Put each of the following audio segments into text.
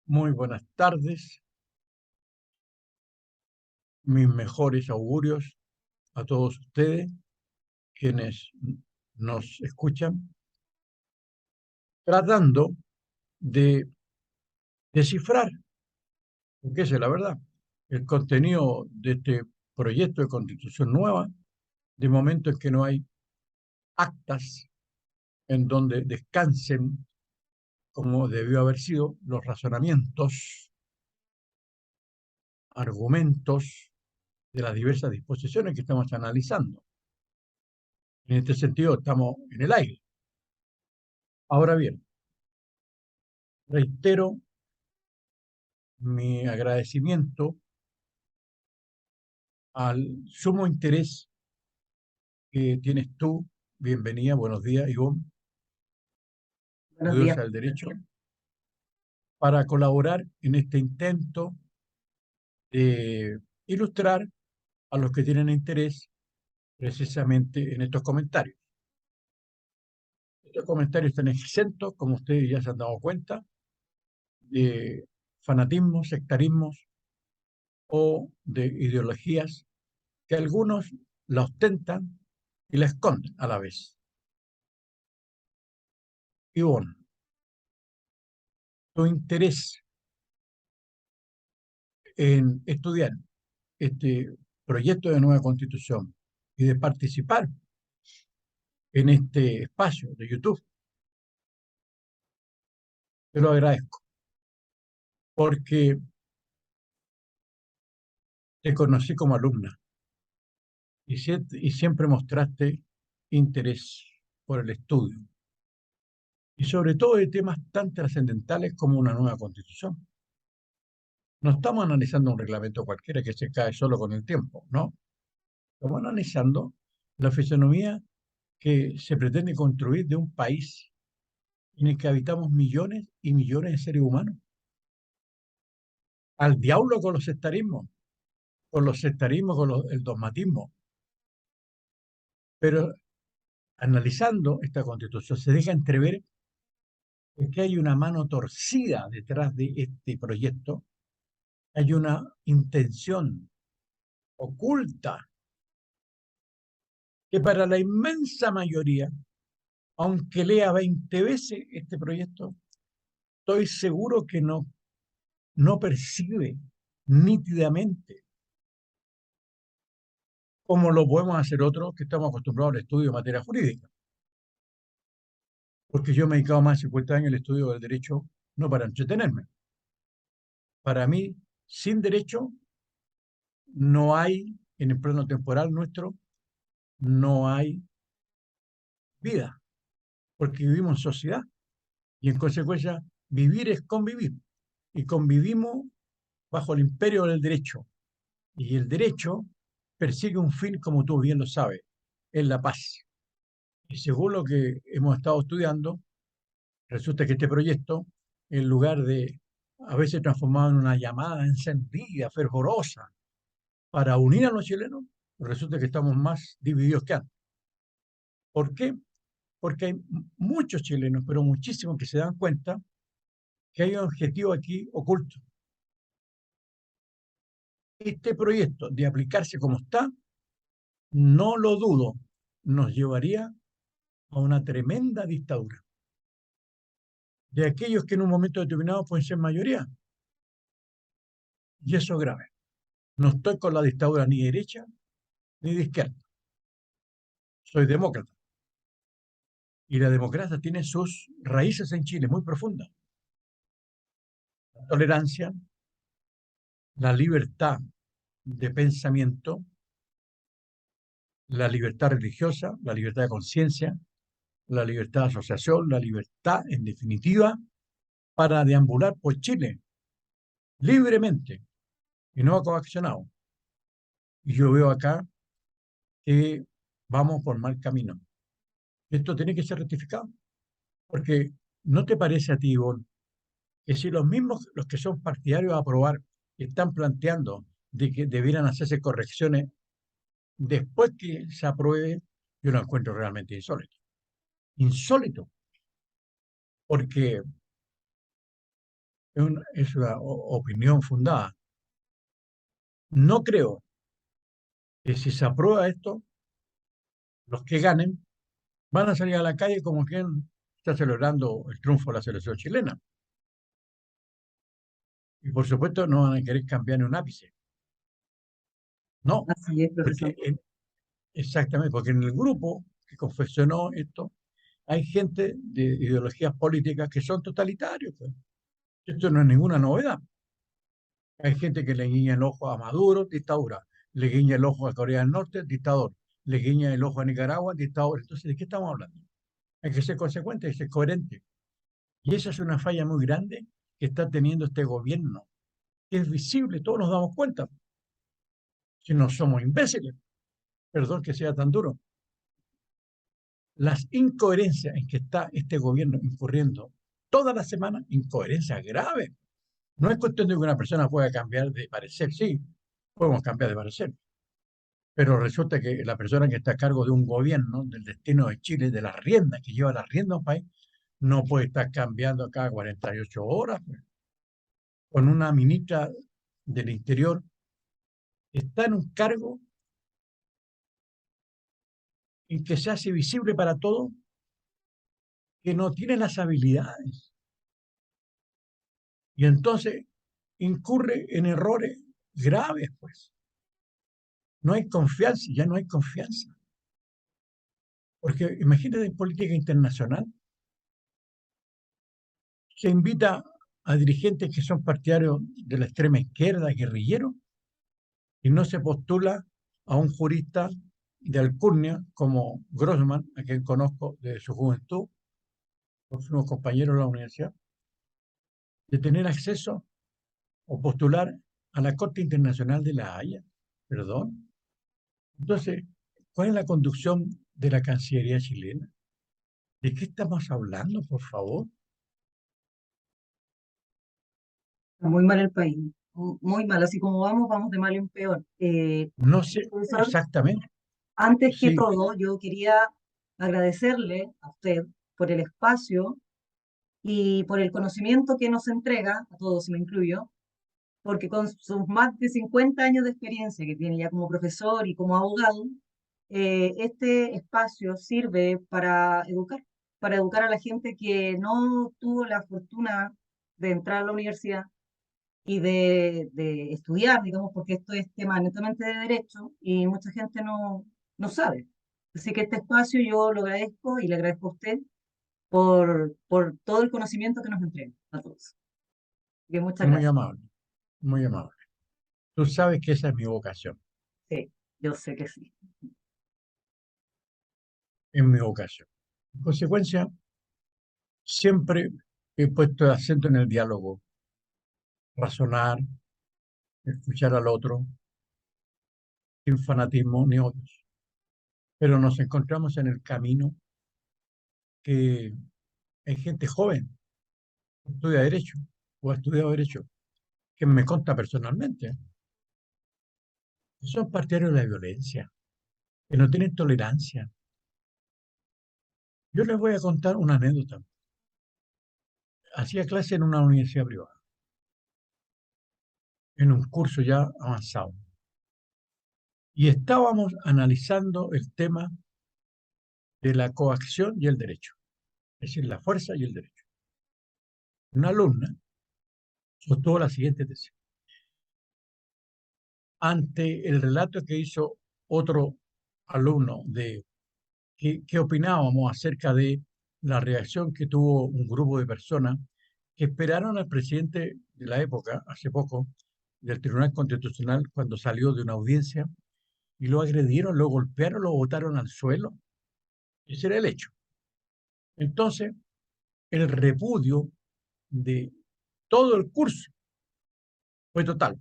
Muy buenas tardes, mis mejores augurios a todos ustedes, quienes nos escuchan, tratando de descifrar, porque esa es la verdad, el contenido de este proyecto de constitución nueva, de momento en que no hay actas en donde descansen, como debió haber sido, los razonamientos, argumentos de las diversas disposiciones que estamos analizando. En este sentido, estamos en el aire. Ahora bien, reitero mi agradecimiento al sumo interés que tienes tú. Bienvenida, buenos días, Ivonne, Buenos días. estudiosa del derecho, para colaborar en este intento de ilustrar a los que tienen interés precisamente en estos comentarios. Estos comentarios están exentos, como ustedes ya se han dado cuenta, de fanatismos, sectarismos o de ideologías que algunos la ostentan y la esconden a la vez. Ivonne, tu interés en estudiar este proyecto de nueva constitución y de participar en este espacio de YouTube, te lo agradezco, porque te conocí como alumna y siempre mostraste interés por el estudio, y sobre todo de temas tan trascendentales como una nueva constitución. No estamos analizando un reglamento cualquiera que se cae solo con el tiempo, ¿no? Estamos analizando la fisonomía que se pretende construir de un país en el que habitamos millones y millones de seres humanos. Al diablo con los sectarismos, el dogmatismo. Pero analizando esta constitución se deja entrever que hay una mano torcida detrás de este proyecto, hay una intención oculta que para la inmensa mayoría, aunque lea 20 veces este proyecto, estoy seguro que no percibe nítidamente como lo podemos hacer otros que estamos acostumbrados al estudio de materia jurídica. Porque yo me he dedicado más de 50 años al estudio del derecho, no para entretenerme. Para mí, sin derecho, no hay, en el plano temporal nuestro, no hay vida, porque vivimos en sociedad y en consecuencia vivir es convivir. Y convivimos bajo el imperio del derecho. Y el derecho persigue un fin, como tú bien lo sabes, es la paz. Y según lo que hemos estado estudiando, resulta que este proyecto, en lugar de a veces transformado en una llamada encendida, fervorosa, para unir a los chilenos, resulta que estamos más divididos que antes. ¿Por qué? Porque hay muchos chilenos, pero muchísimos que se dan cuenta que hay un objetivo aquí oculto. Este proyecto, de aplicarse como está, no lo dudo, nos llevaría a una tremenda dictadura de aquellos que en un momento determinado pueden ser mayoría. Y eso es grave. No estoy con la dictadura ni de derecha ni de izquierda. Soy demócrata. Y la democracia tiene sus raíces en Chile muy profundas. La tolerancia, la libertad de pensamiento, la libertad religiosa, la libertad de conciencia, la libertad de asociación, la libertad, en definitiva, para deambular por Chile libremente y no coaccionado. Y yo veo acá que vamos por mal camino. Esto tiene que ser rectificado, porque ¿no te parece a ti, Ivonne, que si los mismos, los que son partidarios a aprobar, están planteando de que debieran hacerse correcciones después que se apruebe, yo lo encuentro realmente insólito? Insólito, porque es una opinión fundada. No creo que si se aprueba esto, los que ganen van a salir a la calle como quien está celebrando el triunfo de la selección chilena. Y por supuesto no van a querer cambiar ni un ápice. No, Así es, porque profesor. exactamente, porque en el grupo que confeccionó esto hay gente de ideologías políticas que son totalitarios, pues. Esto no es ninguna novedad. Hay gente que le guiña el ojo a Maduro, dictadura. Le guiña el ojo a Corea del Norte, dictador. Le guiña el ojo a Nicaragua, dictador. Entonces, ¿de qué estamos hablando? Hay que ser consecuente, hay que ser coherente. Y esa es una falla muy grande que está teniendo este gobierno, que es visible, todos nos damos cuenta. Si no somos imbéciles, perdón que sea tan duro. Las incoherencias en que está este gobierno incurriendo toda la semana, incoherencias graves. No es cuestión de que una persona pueda cambiar de parecer, sí, podemos cambiar de parecer, pero resulta que la persona que está a cargo de un gobierno, del destino de Chile, de las riendas, que lleva las riendas a un país, no puede estar cambiando cada 48 horas, pues. Con una ministra del Interior que está en un cargo en que se hace visible para todos que no tiene las habilidades. Y entonces incurre en errores graves, pues. No hay confianza, ya no hay confianza. Porque imagínate en política internacional, se invita a dirigentes que son partidarios de la extrema izquierda, guerrilleros, y no se postula a un jurista de alcurnia como Grossman, a quien conozco de su juventud, fuimos compañeros de la universidad, de tener acceso o postular a la Corte Internacional de la Haya. Perdón. Entonces, ¿cuál es la conducción de la Cancillería chilena? ¿De qué estamos hablando, por favor? Está muy mal el país. Muy mal. Así como vamos, vamos de mal en peor. No sé Profesor, exactamente. antes que Sí, todo, yo quería agradecerle a usted por el espacio y por el conocimiento que nos entrega, a todos, si me incluyo, porque con sus más de 50 años de experiencia que tiene ya como profesor y como abogado, este espacio sirve para educar a la gente que no tuvo la fortuna de entrar a la universidad y de estudiar, digamos, porque esto es tema netamente de derecho y mucha gente no sabe. Así que este espacio yo lo agradezco y le agradezco a usted por todo el conocimiento que nos entrega a todos. Así que muchas muy gracias. amable, muy amable. Tú sabes que esa es mi vocación, Sí, yo sé que sí. es mi vocación. En consecuencia, siempre he puesto el acento en el diálogo, razonar, escuchar al otro, sin fanatismo ni odios. Pero nos encontramos en el camino que hay gente joven que estudia Derecho o ha estudiado Derecho, que me consta personalmente, que son partidarios de la violencia, que no tienen tolerancia. Yo les voy a contar una anécdota. Hacía clase en una universidad privada, en un curso ya avanzado, y estábamos analizando el tema de la coacción y el derecho, es decir, la fuerza y el derecho. Una alumna sostuvo la siguiente tesis. Ante el relato que hizo otro alumno de qué opinábamos acerca de la reacción que tuvo un grupo de personas que esperaron al presidente de la época, hace poco, del Tribunal Constitucional, cuando salió de una audiencia, y lo agredieron, lo golpearon, lo botaron al suelo. Ese era el hecho. Entonces, el repudio de todo el curso fue total,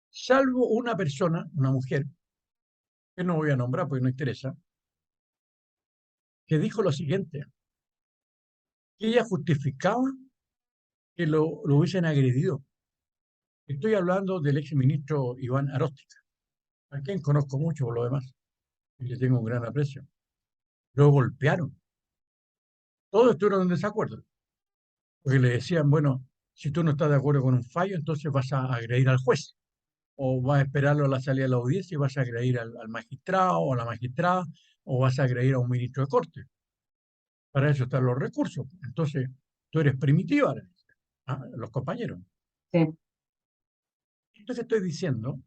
salvo una persona, una mujer, que no voy a nombrar porque no interesa, que dijo lo siguiente, que ella justificaba que lo hubiesen agredido. Estoy hablando del ex ministro Iván Aróstica, a quien conozco mucho por lo demás, y le tengo un gran aprecio. Lo golpearon. Todos estuvieron en desacuerdo, porque le decían, bueno, Si tú no estás de acuerdo con un fallo, entonces vas a agredir al juez o vas a esperarlo a la salida de la audiencia y vas a agredir al magistrado o a la magistrada o vas a agredir a un ministro de corte. Para eso están los recursos. Entonces, tú eres primitiva, los compañeros. Sí. Entonces estoy diciendo,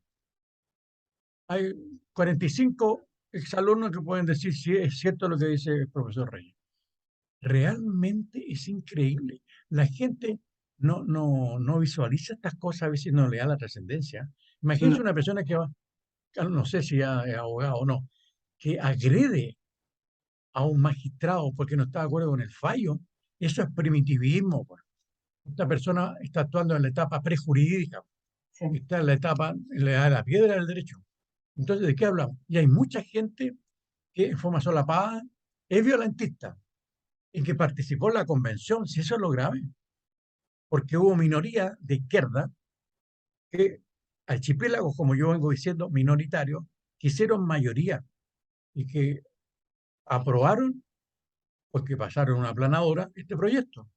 hay 45 exalumnos que pueden decir si es cierto lo que dice el profesor Reyes. Realmente es increíble. La gente no visualiza estas cosas, a veces no le da la trascendencia. Imagínense No, una persona que va, no sé si ya es abogado o no, que agrede a un magistrado porque no está de acuerdo con el fallo. Eso es primitivismo, pues. Esta persona está actuando en la etapa prejurídica, sí. está en la etapa, en la piedra del derecho. Entonces, ¿de qué hablamos? Y hay mucha gente que en forma solapada es violentista y que participó en la convención, si eso es lo grave, porque hubo minoría de izquierda que archipiélagos, como yo vengo diciendo, minoritarios, que hicieron mayoría y que aprobaron, porque pasaron una aplanadora, este proyecto.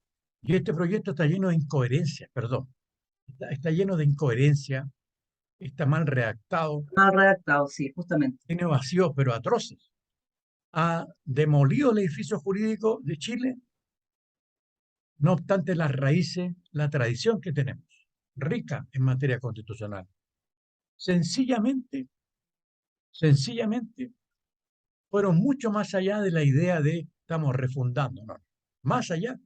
Y este proyecto está lleno de incoherencias, perdón, está lleno de incoherencia, está mal redactado, Mal redactado, sí, justamente. tiene vacíos pero atroces. Ha demolido el edificio jurídico de Chile, no obstante las raíces, la tradición que tenemos, rica en materia constitucional. Sencillamente, sencillamente, fueron mucho más allá de la idea de estamos refundando, no, más allá.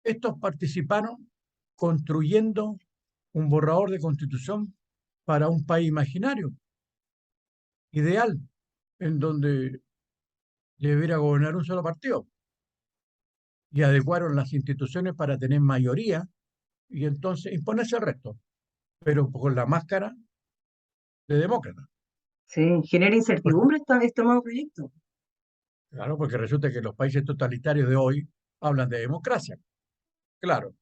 Estos participaron construyendo un borrador de constitución para un país imaginario, ideal, en donde debiera gobernar un solo partido. Y adecuaron las instituciones para tener mayoría y entonces imponerse el resto, pero con la máscara de demócrata. Sí, genera Porque, incertidumbre este nuevo proyecto. claro, porque resulta que los países totalitarios de hoy hablan de democracia, claro,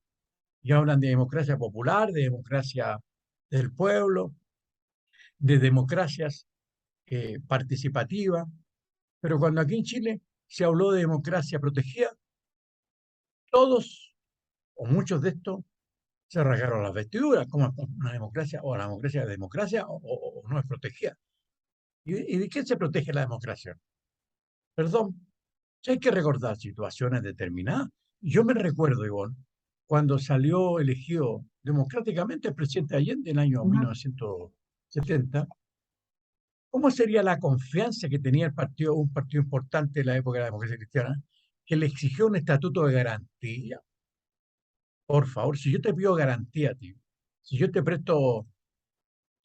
y hablan de democracia popular, de democracia del pueblo, de democracias participativas, pero cuando aquí en Chile se habló de democracia protegida, todos o muchos de estos se rasgaron las vestiduras, como es una democracia, o la democracia o no es protegida. Y de qué se protege la democracia? Perdón, si hay que recordar situaciones determinadas. Yo me recuerdo, Ivonne, cuando salió elegido democráticamente el presidente Allende en el año Ujú. 1970, ¿cómo sería la confianza que tenía el partido, un partido importante en la época de la democracia cristiana, que le exigió un estatuto de garantía? Por favor, si yo te pido garantía, tío, si yo te presto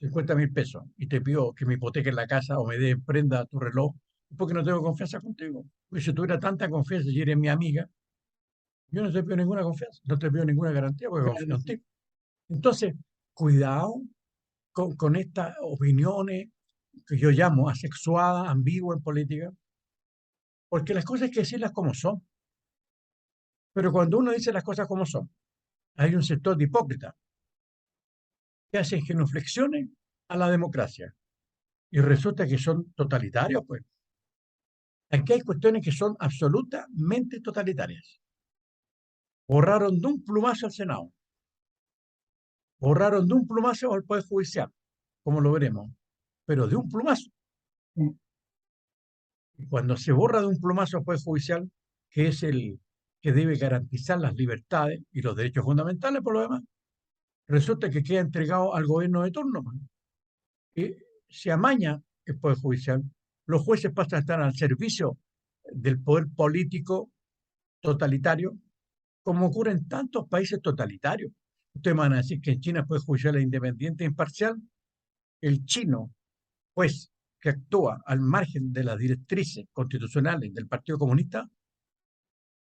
50.000 pesos y te pido que me hipoteques la casa o me dé en prenda tu reloj, es porque no tengo confianza contigo. Porque si tuviera tanta confianza y eres mi amiga, yo no te pido ninguna confianza, no te pido ninguna garantía porque Claro confío que en sí. ti. Entonces, cuidado con estas opiniones que yo llamo asexuadas, ambiguas en política, porque las cosas hay que decirlas como son. Pero cuando uno dice las cosas como son, hay un sector de hipócritas que hacen genuflexiones a la democracia y resulta que son totalitarios, pues. Aquí hay cuestiones que son absolutamente totalitarias. Borraron de un plumazo al Senado, borraron de un plumazo al Poder Judicial, como lo veremos, pero de un plumazo. Sí. Y cuando se borra de un plumazo al Poder Judicial, que es el que debe garantizar las libertades y los derechos fundamentales, por lo demás, resulta que queda entregado al gobierno de turno, pues. Y se amaña el Poder Judicial, los jueces pasan a estar al servicio del poder político totalitario, como ocurre en tantos países totalitarios. Ustedes van a decir que en China el Poder Judicial es independiente e imparcial. El chino, pues, que actúa al margen de las directrices constitucionales del Partido Comunista,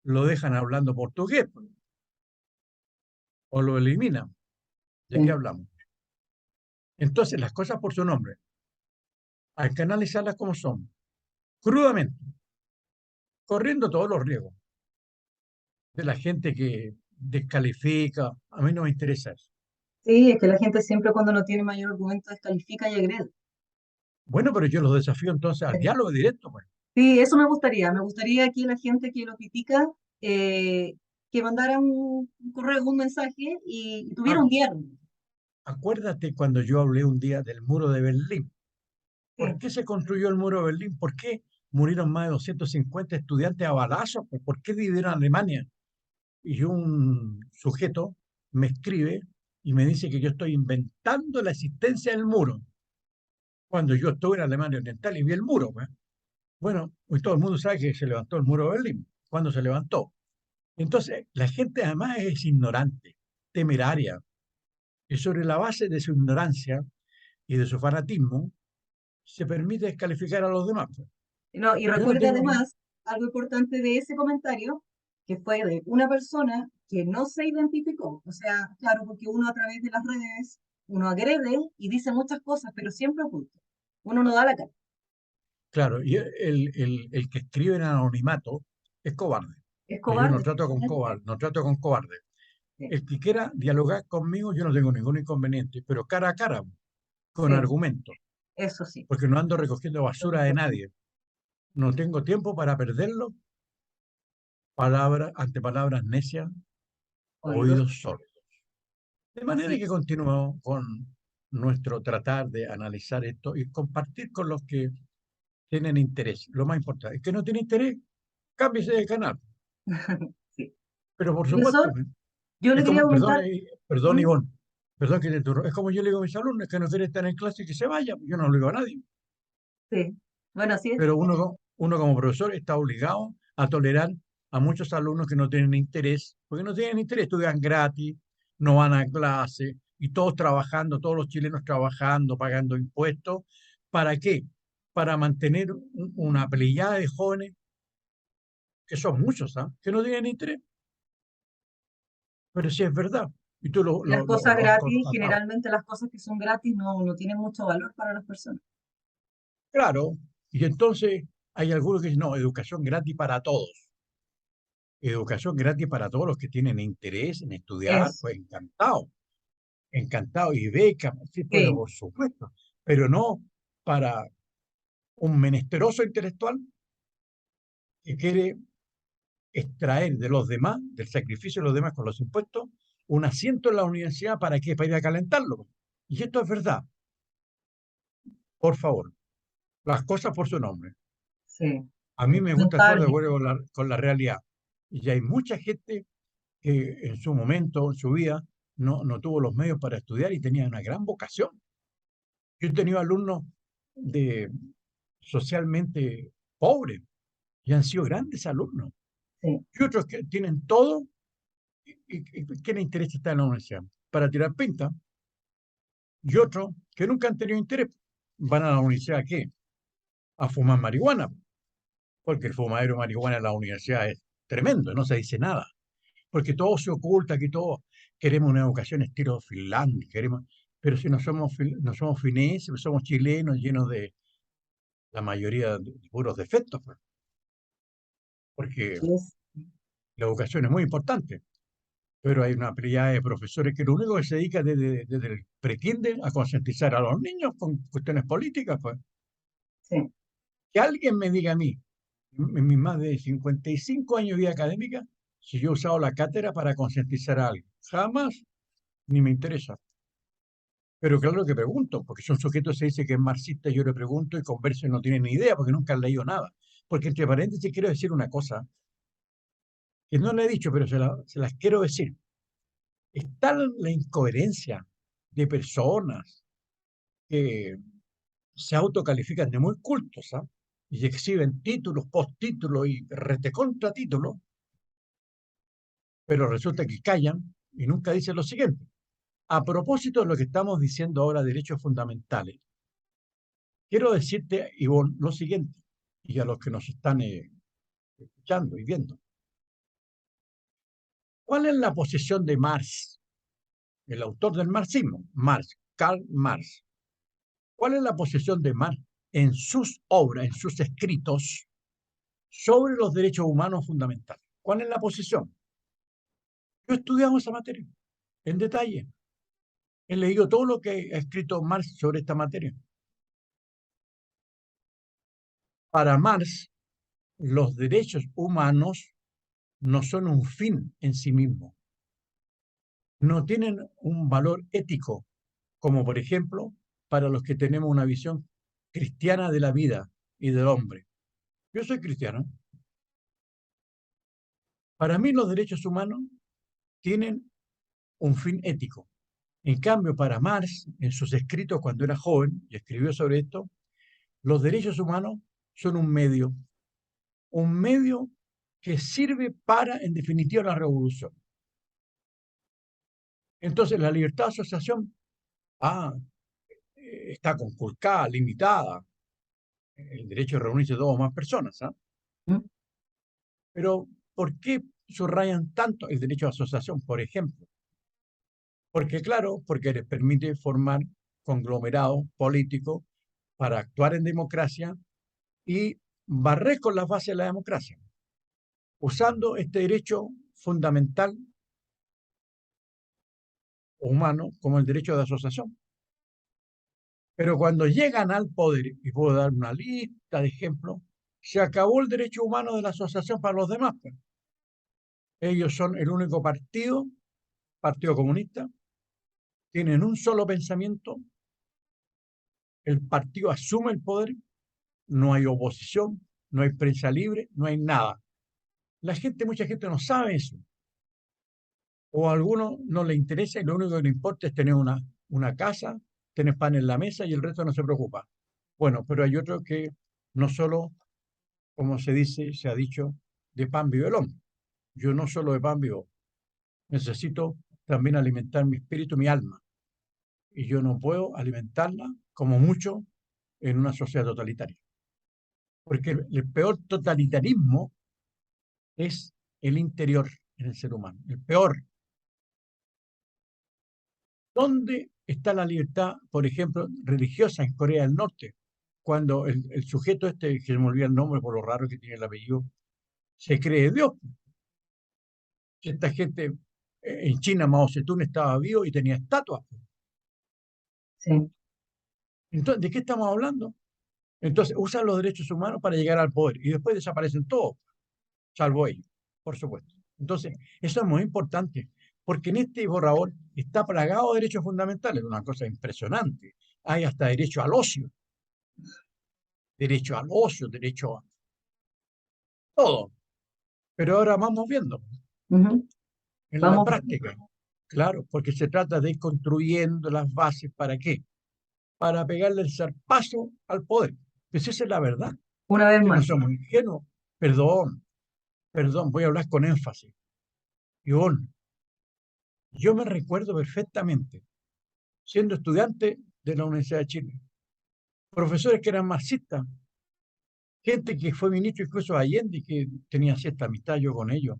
lo dejan hablando portugués, pues, o lo eliminan. ¿De qué Sí. hablamos? Entonces, las cosas por su nombre, hay que analizarlas como son, crudamente, corriendo todos los riesgos de la gente que descalifica. A mí no me interesa eso. Sí, es que la gente siempre cuando no tiene mayor argumento descalifica y agrede. Bueno, pero yo los desafío entonces al Sí. diálogo directo, pues. Sí, eso me gustaría. Me gustaría que la gente que lo critica eh, que mandara un correo, un mensaje y tuviera Ac- un diálogo. Acuérdate cuando yo hablé un día del muro de Berlín. ¿Por Sí. qué se construyó el muro de Berlín? ¿Por qué murieron más de 250 estudiantes a balazos? ¿Por qué dividieron a Alemania? Y un sujeto me escribe y me dice que yo estoy inventando la existencia del muro, cuando yo estuve en Alemania Oriental y vi el muro, pues. Bueno, hoy todo el mundo sabe que se levantó el muro de Berlín. ¿Cuándo se levantó? Entonces, la gente además es ignorante, temeraria, y sobre la base de su ignorancia y de su fanatismo, se permite descalificar a los demás, pues. No, y Yo no recuerde tengo ni... además algo importante de ese comentario, que fue de una persona que no se identificó. O sea, claro, porque uno a través de las redes, uno agrede y dice muchas cosas, pero siempre oculta. Uno no da la cara. Claro, y el que escribe en anonimato es cobarde. Es Pero yo no cobarde, trato con efectivamente. cobarde, no trato con cobarde. Sí, El que quiera dialogar conmigo, yo no tengo ningún inconveniente, pero cara a cara, con sí, argumentos, eso sí. porque no ando recogiendo Eso es basura de importante. nadie. No tengo tiempo para perderlo ante palabras necias, Oídos. oídos sordos. De Así manera que es. continuamos con nuestro tratar de analizar esto y compartir con los que tienen interés. Lo más importante, el que no tiene interés, cámbiese de canal. Sí. Pero por supuesto, Profesor, yo le es quería como, perdón, preguntar, perdón, ¿mm? Ivonne, perdón que te interrumpa. Es como yo le digo a mis alumnos que no quieren estar en clase, que se vayan. Yo no lo digo a nadie. Sí, bueno, así es. Pero uno como profesor está obligado a tolerar a muchos alumnos que no tienen interés, porque no tienen interés, estudian gratis, no van a clase, y todos trabajando, todos los chilenos trabajando, pagando impuestos. ¿Para qué? Para mantener una plejada de jóvenes, que son muchos, ¿ah? Que no tienen interés. Pero sí es verdad. Y tú Y las cosas lo has gratis, constatado. generalmente las cosas que son gratis no tienen mucho valor para las personas. Claro. Y entonces hay algunos que dicen, no, educación gratis para todos. Educación gratis para todos los que tienen interés en estudiar, Eso, pues encantado, encantado. Y becas, sí, pero sí, por supuesto, pero no para un menesteroso intelectual que quiere extraer de los demás, del sacrificio de los demás con los impuestos, un asiento en la universidad para que para ir a calentarlo. Y esto es verdad, por favor, las cosas por su nombre. sí. A mí me gusta actuar de Lamentable. acuerdo con la realidad. Y hay mucha gente que en su momento, en su vida, no tuvo los medios para estudiar y tenía una gran vocación. Yo he tenido alumnos de socialmente pobres y han sido grandes alumnos. Sí. Y otros que tienen todo y ¿qué les interesa estar en la universidad? Para tirar pinta. Y otros que nunca han tenido interés van a la universidad ¿a qué? A fumar marihuana, porque el fumadero de marihuana en la universidad es tremendo, no se dice nada. Porque todo se oculta, que todos queremos una educación estilo Finlandia, queremos, pero si no somos fineses, somos chilenos llenos de la mayoría de puros defectos, pues, porque Es, la educación es muy importante, pero hay una playa de profesores que lo único que se dedica desde el prekinder a concientizar a los niños con cuestiones políticas, pues. sí. Que alguien me diga a mí, en mis más de 55 años de vida académica, si yo he usado la cátedra para concientizar a alguien. Jamás, ni me interesa. Pero claro que pregunto, porque si un sujeto se dice que es marxista, yo le pregunto y converso y no tiene ni idea porque nunca han leído nada. Porque entre paréntesis quiero decir una cosa que no le he dicho, pero se las quiero decir. Es tal la incoherencia de personas que se autocalifican de muy cultos, ¿ah? Y exhiben títulos, postítulos y retecontratítulos, pero resulta que callan y nunca dicen lo siguiente. A propósito de lo que estamos diciendo ahora, derechos fundamentales, quiero decirte, Ivonne, lo siguiente, y a los que nos están escuchando y viendo. ¿Cuál es la posición de Marx, el autor del marxismo? Marx, Karl Marx. ¿Cuál es la posición de Marx en sus obras, en sus escritos sobre los derechos humanos fundamentales? ¿Cuál es la posición? Yo he estudiado esa materia en detalle. He leído todo lo que ha escrito Marx sobre esta materia. Para Marx, los derechos humanos no son un fin en sí mismo, no tienen un valor ético, como por ejemplo para los que tenemos una visión cristiana de la vida y del hombre. Yo soy cristiano. Para mí los derechos humanos tienen un fin ético. En cambio, para Marx, en sus escritos cuando era joven, y escribió sobre esto, los derechos humanos son un medio que sirve para, en definitiva, la revolución. Entonces, la libertad de asociación está conculcada, limitada, el derecho de reunirse dos o más personas. ¿Mm? Pero, ¿por qué subrayan tanto el derecho de asociación, por ejemplo? Porque, claro, porque les permite formar conglomerados políticos para actuar en democracia y barrer con las bases de la democracia, usando este derecho fundamental humano como el derecho de asociación. Pero cuando llegan al poder, y puedo dar una lista de ejemplos, se acabó el derecho humano de la asociación para los demás. Pues. Ellos son el único partido, Partido Comunista, tienen un solo pensamiento, el partido asume el poder, no hay oposición, no hay prensa libre, no hay nada. Mucha gente no sabe eso. O a algunos no le interesa y lo único que le importa es tener una casa, tener pan en la mesa y el resto no se preocupa. Bueno, pero hay otros que no solo, como se dice, se ha dicho, de pan vive el hombre. Yo no solo de pan vivo, necesito también alimentar mi espíritu, mi alma. Y yo no puedo alimentarla como mucho en una sociedad totalitaria. Porque el peor totalitarismo es el interior en el ser humano. El peor. ¿Dónde está la libertad, por ejemplo, religiosa en Corea del Norte? Cuando el sujeto este, que se me olvida el nombre por lo raro que tiene el apellido, se cree Dios. Esta gente, en China Mao Zedong estaba vivo y tenía estatuas. Sí. Entonces, ¿de qué estamos hablando? Entonces, usan los derechos humanos para llegar al poder y después desaparecen todos, salvo ellos, por supuesto. Entonces, eso es muy importante, porque en este borrador está plagado de derechos fundamentales, una cosa impresionante. Hay hasta derecho al ocio, derecho a todo. Pero ahora vamos viendo Ujú. en la Vamos, práctica, claro, porque se trata de ir construyendo las bases para qué, para pegarle el zarpazo al poder. Pues esa es la verdad, una vez que no más. somos ingenuos. Perdón, perdón, voy a hablar con énfasis. Yo me recuerdo perfectamente, siendo estudiante de la Universidad de Chile, profesores que eran marxistas, gente que fue ministro incluso de Allende y que tenía cierta amistad yo con ellos.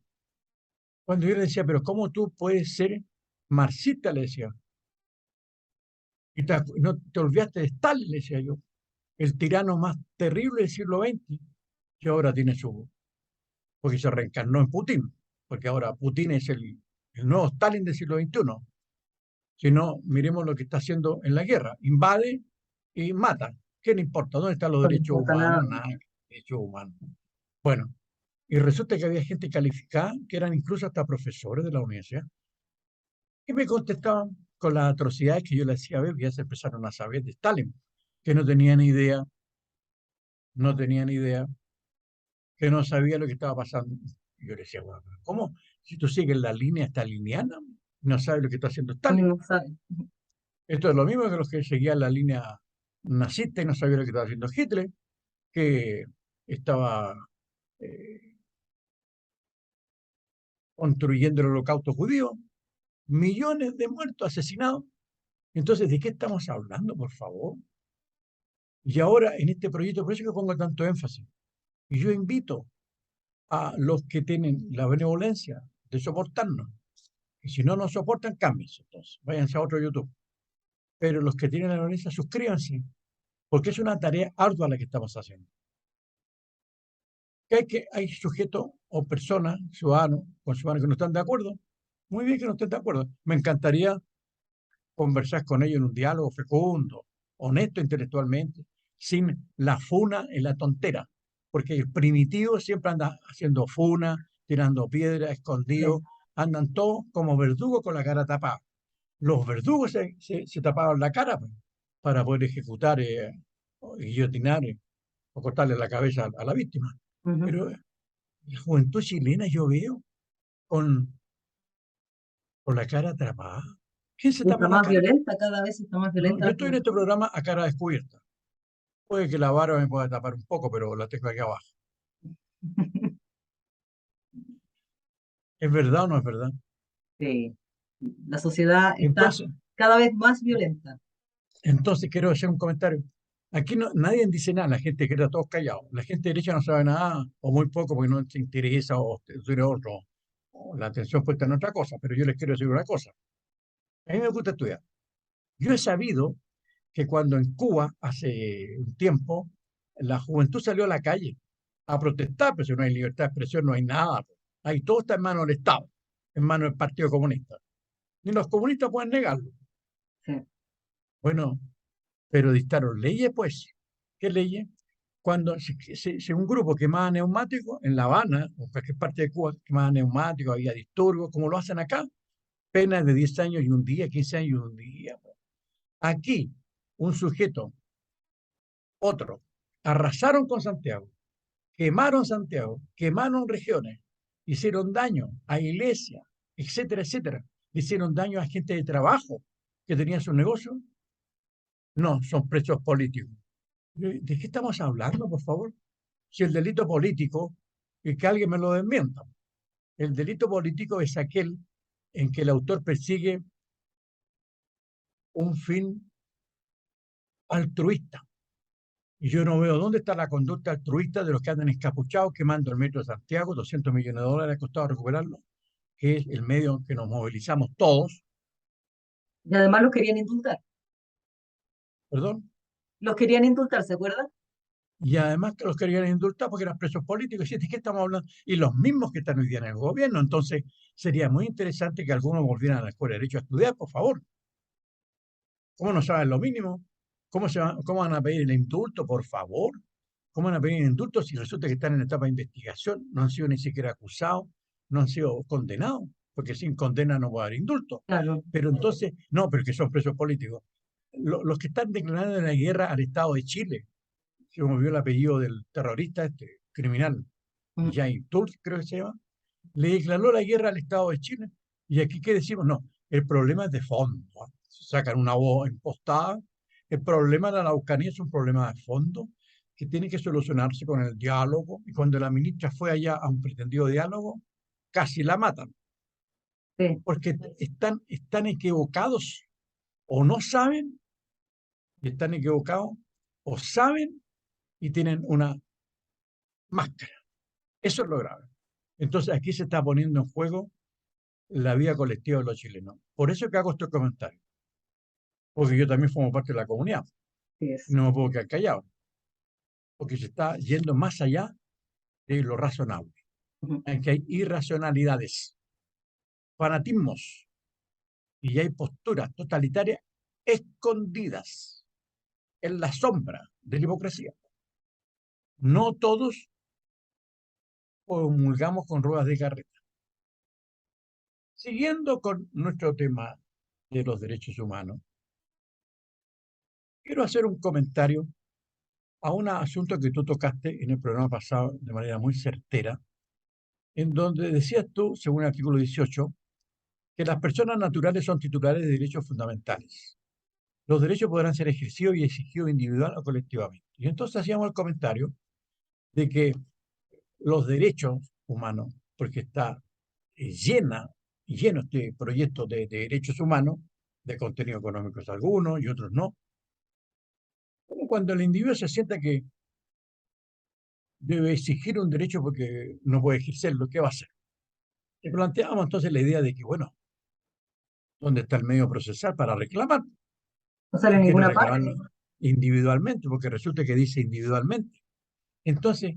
Cuando yo le decía, pero ¿cómo tú puedes ser marxista? Le decía, no te olvidaste de Stalin, le decía yo, el tirano más terrible del siglo XX, que ahora tiene porque se reencarnó en Putin, porque ahora Putin es el nuevo Stalin del siglo XXI. Si no, miremos lo que está haciendo en la guerra, invade y mata. ¿Qué le importa? ¿Dónde están los No le derechos importa humanos? nada. Nada, derechos humanos. Bueno, y resulta que había gente calificada, que eran incluso hasta profesores de la universidad, y me contestaban con las atrocidades que yo les hacía ver, ya se empezaron a saber de Stalin, que no tenían idea, que no sabía lo que estaba pasando. Y yo les decía, bueno, ¿cómo? Si tú sigues la línea staliniana, no sabes lo que está haciendo Stalin. No sabe. Esto es lo mismo que los que seguían la línea nazista y no sabían lo que estaba haciendo Hitler, que estaba eh, construyendo el holocausto judío, millones de muertos, asesinados. Entonces, ¿de qué estamos hablando, por favor? Y ahora, en este proyecto, por eso que pongo tanto énfasis. Y yo invito a los que tienen la benevolencia de soportarnos. Y si no nos soportan, cámbiense. Entonces, váyanse a otro YouTube. Pero los que tienen la benevolencia, suscríbanse, porque es una tarea ardua la que estamos haciendo. Hay sujetos o personas, ciudadanos, con ciudadanos que no están de acuerdo. Muy bien que no estén de acuerdo. Me encantaría conversar con ellos en un diálogo fecundo, honesto intelectualmente, sin la funa y la tontera, porque el primitivo siempre anda haciendo funa, tirando piedras, escondidos, andan todos como verdugos con la cara tapada. Los verdugos se tapaban la cara pues, para poder ejecutar, o guillotinar o cortarle la cabeza a la víctima. Ujú. Pero la juventud chilena yo veo con, con la cara tapada. ¿Quién se Y está tapa la más cara? violenta, cada vez está más No, violenta yo la estoy en este juventud. programa a cara descubierta. Puede que la barba me pueda tapar un poco, pero la tengo aquí abajo. ¿Es verdad o no es verdad? Sí. La sociedad está Entonces, cada vez más violenta. entonces quiero hacer un comentario. Aquí nadie dice nada, la gente queda todos callados. La gente derecha no sabe nada, o muy poco porque no se interesa, o tiene otro, o la atención puesta en otra cosa. Pero yo les quiero decir una cosa. A mí me gusta estudiar. Yo he sabido que cuando en Cuba, hace un tiempo, la juventud salió a la calle a protestar, pero si no hay libertad de expresión, no hay nada. Ahí todo está en manos del Estado, en manos del Partido Comunista. Ni los comunistas pueden negarlo. Sí. Bueno, pero dictaron leyes, pues. ¿Qué leyes? Cuando si un grupo quemaba neumáticos en La Habana o en cualquier parte de Cuba quemaba neumáticos, había disturbios, como lo hacen acá, penas de 10 años y un día, 15 años y un día. Aquí, un sujeto, otro, arrasaron con Santiago, quemaron Santiago, quemaron regiones, hicieron daño a iglesias, etcétera, etcétera. Le hicieron daño a gente de trabajo que tenía su negocio. No, son presos políticos. ¿De qué estamos hablando, por favor? Si el delito político, y que alguien me lo desmienta, el delito político es aquel en que el autor persigue un fin altruista. Y yo no veo dónde está la conducta altruista de los que andan encapuchados quemando el metro de Santiago, 200 millones de dólares ha costado recuperarlo, que es el medio en que nos movilizamos todos, Y además los querían indultar. perdón, Los querían indultar, ¿se acuerda? y además que los querían indultar porque eran presos políticos. ¿Y de qué estamos hablando? Y los mismos que están hoy día en el gobierno. Entonces, sería muy interesante que algunos volvieran a la escuela de Derecho a estudiar, por favor. ¿Cómo no saben lo mínimo? ¿Cómo van a pedir el indulto, por favor? ¿Cómo van a pedir el indulto si resulta que están en etapa de investigación? No han sido ni siquiera acusados, no han sido condenados, porque sin condena no puede haber indulto. Claro. Pero entonces, no, pero que son presos políticos. Los que están declarando la guerra al Estado de Chile, se me olvidó el apellido del terrorista este, criminal, Mm. Jaime Turk, creo que se llama, le declaró la guerra al Estado de Chile. Y aquí, ¿qué decimos? No, el problema es de fondo. ¿Ah? Sacan una voz impostada. El problema de la Araucanía es un problema de fondo que tiene que solucionarse con el diálogo. Y cuando la ministra fue allá a un pretendido diálogo, casi la matan, Sí. porque están equivocados o no saben y están equivocados o saben y tienen una máscara. Eso es lo grave. Entonces aquí se está poniendo en juego la vida colectiva de los chilenos. Por eso que hago estos comentarios, porque yo también formo parte de la comunidad Sí y es. no me puedo quedar callado, porque se está yendo más allá de lo razonable, Ujú. en que hay irracionalidades, fanatismos y hay posturas totalitarias escondidas en la sombra de la hipocresía. No todos comulgamos con ruedas de carreta. Siguiendo con nuestro tema de los derechos humanos, quiero hacer un comentario a un asunto que tú tocaste en el programa pasado de manera muy certera, en donde decías tú, según el artículo 18, que las personas naturales son titulares de derechos fundamentales. Los derechos podrán ser ejercidos y exigidos individual o colectivamente. Y entonces hacíamos el comentario de que los derechos humanos, porque está lleno este proyecto de derechos humanos, de contenido económico algunos y otros no, como cuando el individuo se sienta que debe exigir un derecho porque no puede ejercerlo, ¿qué va a hacer? Y planteábamos entonces la idea de que, bueno, ¿dónde está el medio procesal para reclamar? No sale en Si quiere ninguna parte. reclamarlo individualmente, porque resulta que dice individualmente. Entonces,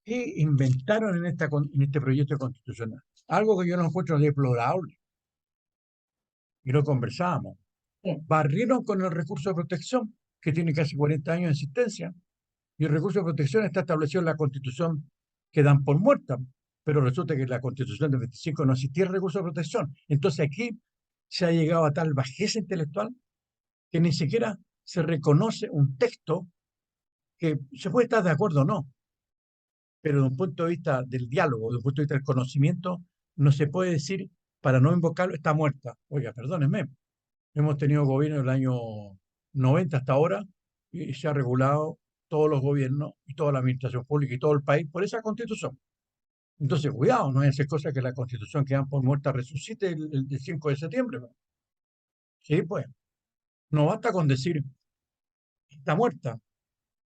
¿qué inventaron en este proyecto constitucional? Algo que yo no encuentro deplorable, y lo conversábamos. Sí. Barrieron con el recurso de protección, que tiene casi 40 años de existencia, y el recurso de protección está establecido en la Constitución que dan por muerta, pero resulta que en la Constitución del 25 no existía el recurso de protección. Entonces aquí se ha llegado a tal bajeza intelectual que ni siquiera se reconoce un texto que se puede estar de acuerdo o no, pero desde un punto de vista del diálogo, desde un punto de vista del conocimiento, no se puede decir, para no invocarlo, está muerta. Oiga, perdónenme, hemos tenido gobierno del año 90 hasta ahora y se ha regulado todos los gobiernos y toda la administración pública y todo el país por esa constitución. Entonces, cuidado, no es hacer cosa que la constitución que dan por muerta resucite el 5 de septiembre. ¿No? Sí, pues, no basta con decir está muerta.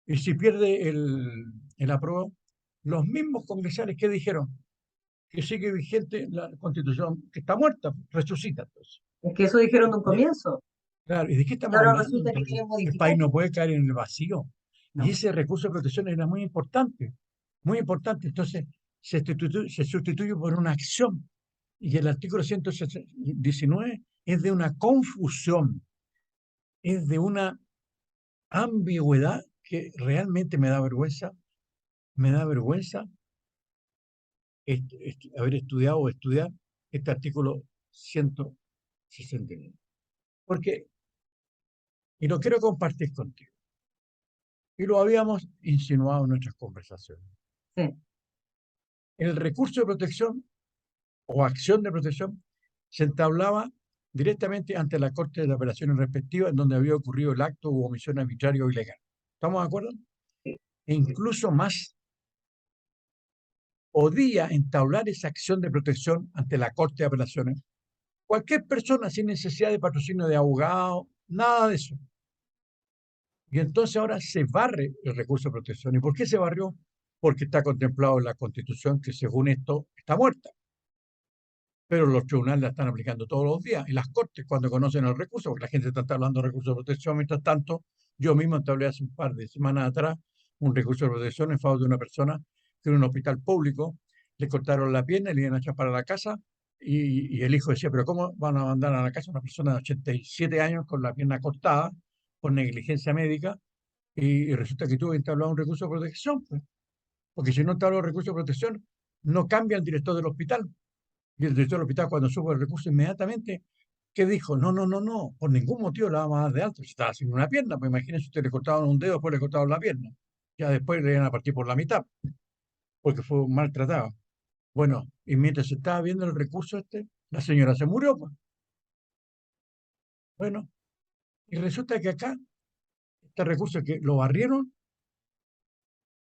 Y si pierde el apruebo, los mismos congresales que dijeron que sigue vigente la constitución, que está muerta, resucita entonces. Es que eso dijeron de un comienzo. Claro, ¿y de qué Y estamos ahora hablando? resulta que Entonces, quieren el país modificar. no puede caer en el vacío. Y No. ese recurso de protección era muy importante, muy importante. Entonces, se sustituye por una acción. Y el artículo 119 es de una confusión, es de una ambigüedad que realmente me da vergüenza haber estudiado o estudiar este artículo 169. Porque, y lo quiero compartir contigo, y lo habíamos insinuado en nuestras conversaciones. Sí. El recurso de protección o acción de protección se entablaba directamente ante la Corte de Apelaciones respectiva en donde había ocurrido el acto u omisión arbitraria o ilegal. ¿Estamos de acuerdo? Sí. E incluso más, podía entablar esa acción de protección ante la Corte de Apelaciones cualquier persona sin necesidad de patrocinio de abogado, nada de eso. Y entonces ahora se barre el recurso de protección. ¿Y por qué se barrió? Porque está contemplado en la Constitución que según esto está muerta. Pero los tribunales la están aplicando todos los días. Y las cortes, cuando conocen el recurso, porque la gente está hablando de recurso de protección, mientras tanto, yo mismo entablé hace un par de semanas atrás un recurso de protección en favor de una persona que en un hospital público le cortaron la pierna y le iban a echar para la casa. Y el hijo decía, pero ¿cómo van a mandar a la casa a una persona de 87 años con la pierna cortada por negligencia médica? Y resulta que tuvo que entablar un recurso de protección, pues, porque si no entabla un recurso de protección, no cambia el director del hospital. Y el director del hospital, cuando supo el recurso inmediatamente, ¿qué dijo? No, no, no, no, por ningún motivo la vamos a dar de alto. Si estaba sin una pierna, pues imagínense, usted le cortaban un dedo, después le cortaban la pierna. Ya después le iban a partir por la mitad, porque fue maltratado. Bueno, y mientras se estaba viendo el recurso la señora se murió, pues. Bueno, y resulta que acá, este recurso que lo barrieron,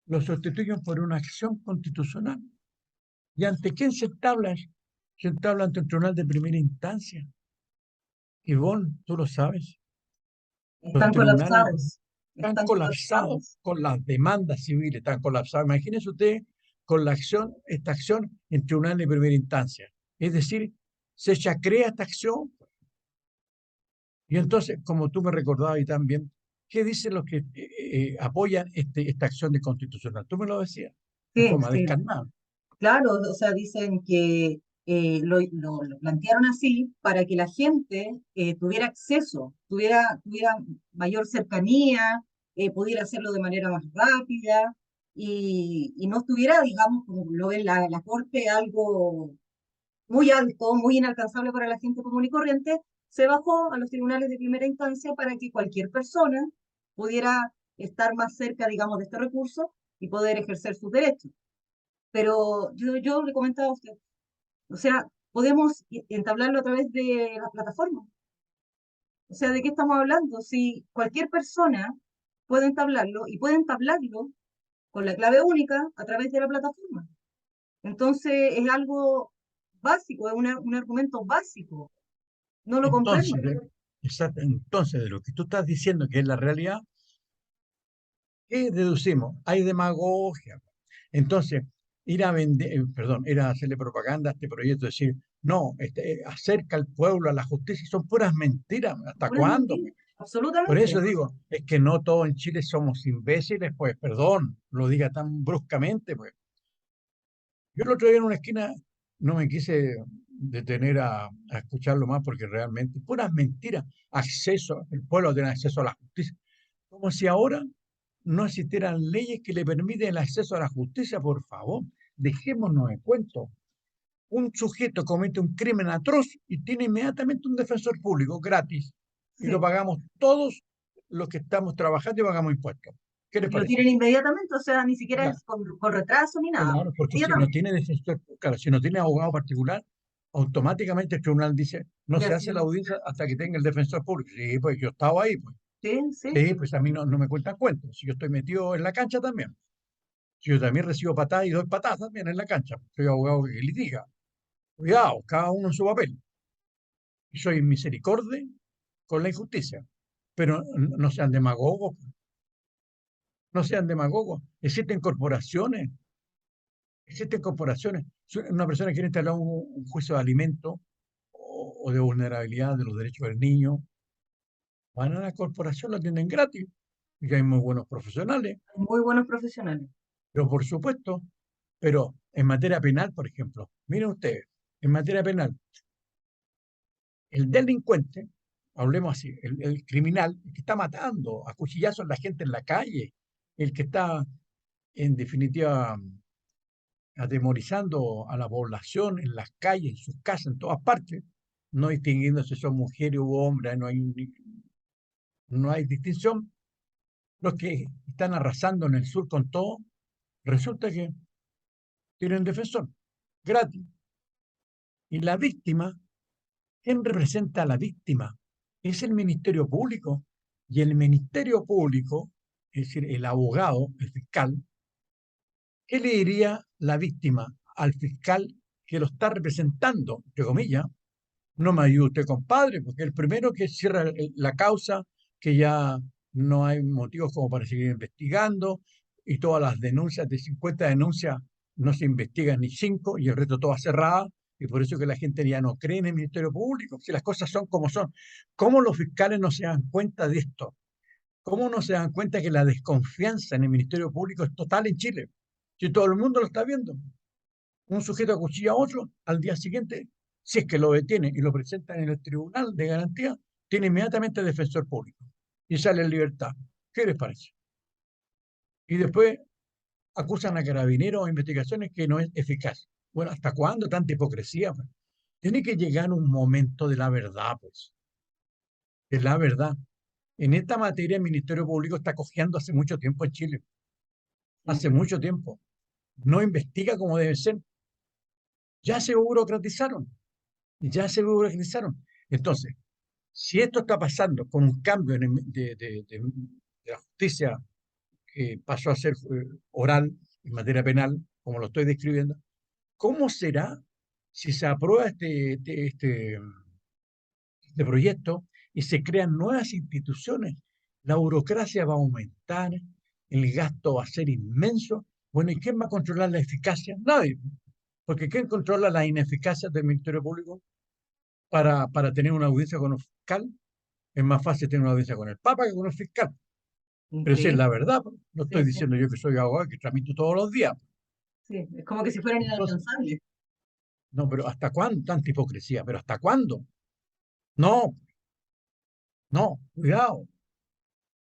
lo sustituyen por una acción constitucional. ¿Y ante quién se entabla? Se entabla ante un tribunal de primera instancia. Ivonne, tú lo sabes. Los Están tribunales colapsados. están Están colapsados colapsados. con las demandas civiles, están colapsados. Imagínese usted con la acción, esta acción en tribunal de primera instancia. Es decir, se chacrea esta acción. Y entonces, como tú me recordabas y también, ¿qué dicen los que apoyan esta acción de constitucional? Tú me lo decías, en Sí, forma sí. descarnada. Claro, o sea, dicen que lo plantearon así para que la gente tuviera acceso, tuviera mayor cercanía, pudiera hacerlo de manera más rápida y no estuviera, digamos, como lo ve la Corte, algo muy alto, muy inalcanzable para la gente común y corriente. Se bajó a los tribunales de primera instancia para que cualquier persona pudiera estar más cerca, digamos, de este recurso y poder ejercer sus derechos. Pero yo le comentaba a usted, o sea, podemos entablarlo a través de la plataforma. O sea, ¿de qué estamos hablando? Si cualquier persona puede entablarlo y puede entablarlo con la clave única a través de la plataforma. Entonces es algo básico, es un argumento básico. No lo comprendo. Entonces, exacto, entonces, de lo que tú estás diciendo que es la realidad, ¿qué deducimos? Hay demagogia. Entonces, ir a vender, perdón, ir a hacerle propaganda a este proyecto, decir, no, acerca al pueblo a la justicia, son puras mentiras. ¿Hasta Pura cuándo? mentira, Por absolutamente. eso digo, es que no todos en Chile somos imbéciles, pues, perdón, lo diga tan bruscamente, pues. Yo el otro día en una esquina no me quise detener a escucharlo más porque realmente, puras mentiras, acceso, el pueblo tiene acceso a la justicia, como si ahora no existieran leyes que le permiten el acceso a la justicia, por favor. dejémonos de cuento. Un sujeto comete un crimen atroz y tiene inmediatamente un defensor público gratis. Y lo Sí. pagamos todos los que estamos trabajando y pagamos impuestos. ¿Qué les Y lo parece? tienen inmediatamente, o sea, ni siquiera Ya, es con retraso ni nada, claro, porque si no inmediatamente. tiene defensor, claro, si no tiene abogado particular, automáticamente el tribunal dice, no se hace la Gracias. audiencia hasta que tenga el defensor público. Sí, pues yo estaba ahí, pues. Sí, sí. Sí, pues a mí no me cuentan cuentos. Si yo estoy metido en la cancha también. Si yo también recibo patadas y doy patadas también en la cancha. Soy abogado que litiga. Cuidado, cada uno en su papel. Y soy misericorde con la injusticia. Pero no sean demagogos, no sean demagogos. Existen corporaciones. Si una persona quiere instalar un juicio de alimento o de vulnerabilidad de los derechos del niño, van a la corporación, lo atienden gratis. Y hay muy buenos profesionales, Muy buenos profesionales. pero por supuesto, pero en materia penal, por ejemplo, miren ustedes, en materia penal, el delincuente, hablemos así, el criminal, el que está matando a cuchillazos a la gente en la calle, el que está, en definitiva, atemorizando a la población en las calles, en sus casas, en todas partes, no distinguiendo si son mujeres u hombres, no hay distinción. Los que están arrasando en el sur con todo, resulta que tienen defensor, gratis. Y la víctima, ¿quién representa a la víctima? Es el Ministerio Público. Y el Ministerio Público, es decir, el abogado, el fiscal, ¿qué le diría la víctima al fiscal que lo está representando, entre comillas? No me ayude usted, compadre, porque el primero que cierra la causa, que ya no hay motivos como para seguir investigando, y todas las denuncias, de 50 denuncias, no se investigan ni 5, y el resto toda cerrada, y por eso que la gente ya no cree en el Ministerio Público, si las cosas son como son. ¿Cómo los fiscales no se dan cuenta de esto? ¿Cómo no se dan cuenta que la desconfianza en el Ministerio Público es total en Chile? Si todo el mundo lo está viendo. Un sujeto acuchilla a otro, al día siguiente, si es que lo detiene y lo presenta en el tribunal de garantía, tiene inmediatamente defensor público y sale en libertad. ¿Qué les parece? Y después acusan a carabineros o investigaciones que no es eficaz. Bueno, ¿hasta cuándo tanta hipocresía, pues? Tiene que llegar un momento de la verdad, pues, de la verdad. En esta materia el Ministerio Público está cojeando hace mucho tiempo en Chile, Sí. hace mucho tiempo. No investiga como debe ser. Ya se burocratizaron, ya se burocratizaron. Entonces, si esto está pasando con un cambio de la justicia que pasó a ser oral en materia penal, como lo estoy describiendo, ¿cómo será si se aprueba este proyecto y se crean nuevas instituciones? La burocracia va a aumentar, el gasto va a ser inmenso. Bueno, ¿y quién va a controlar la eficacia? Nadie, porque ¿quién controla la ineficacia del Ministerio Público para tener una audiencia con un fiscal? Es más fácil tener una audiencia con el Papa que con el fiscal. Pero si es Increíble. la verdad, pues, no Sí, estoy sí, diciendo yo que soy abogado que tramito todos los días. sí. Es como que si fueran Entonces, inalcanzables. no, pero ¿hasta cuándo tanta hipocresía? ¿Pero hasta cuándo? No, no, cuidado.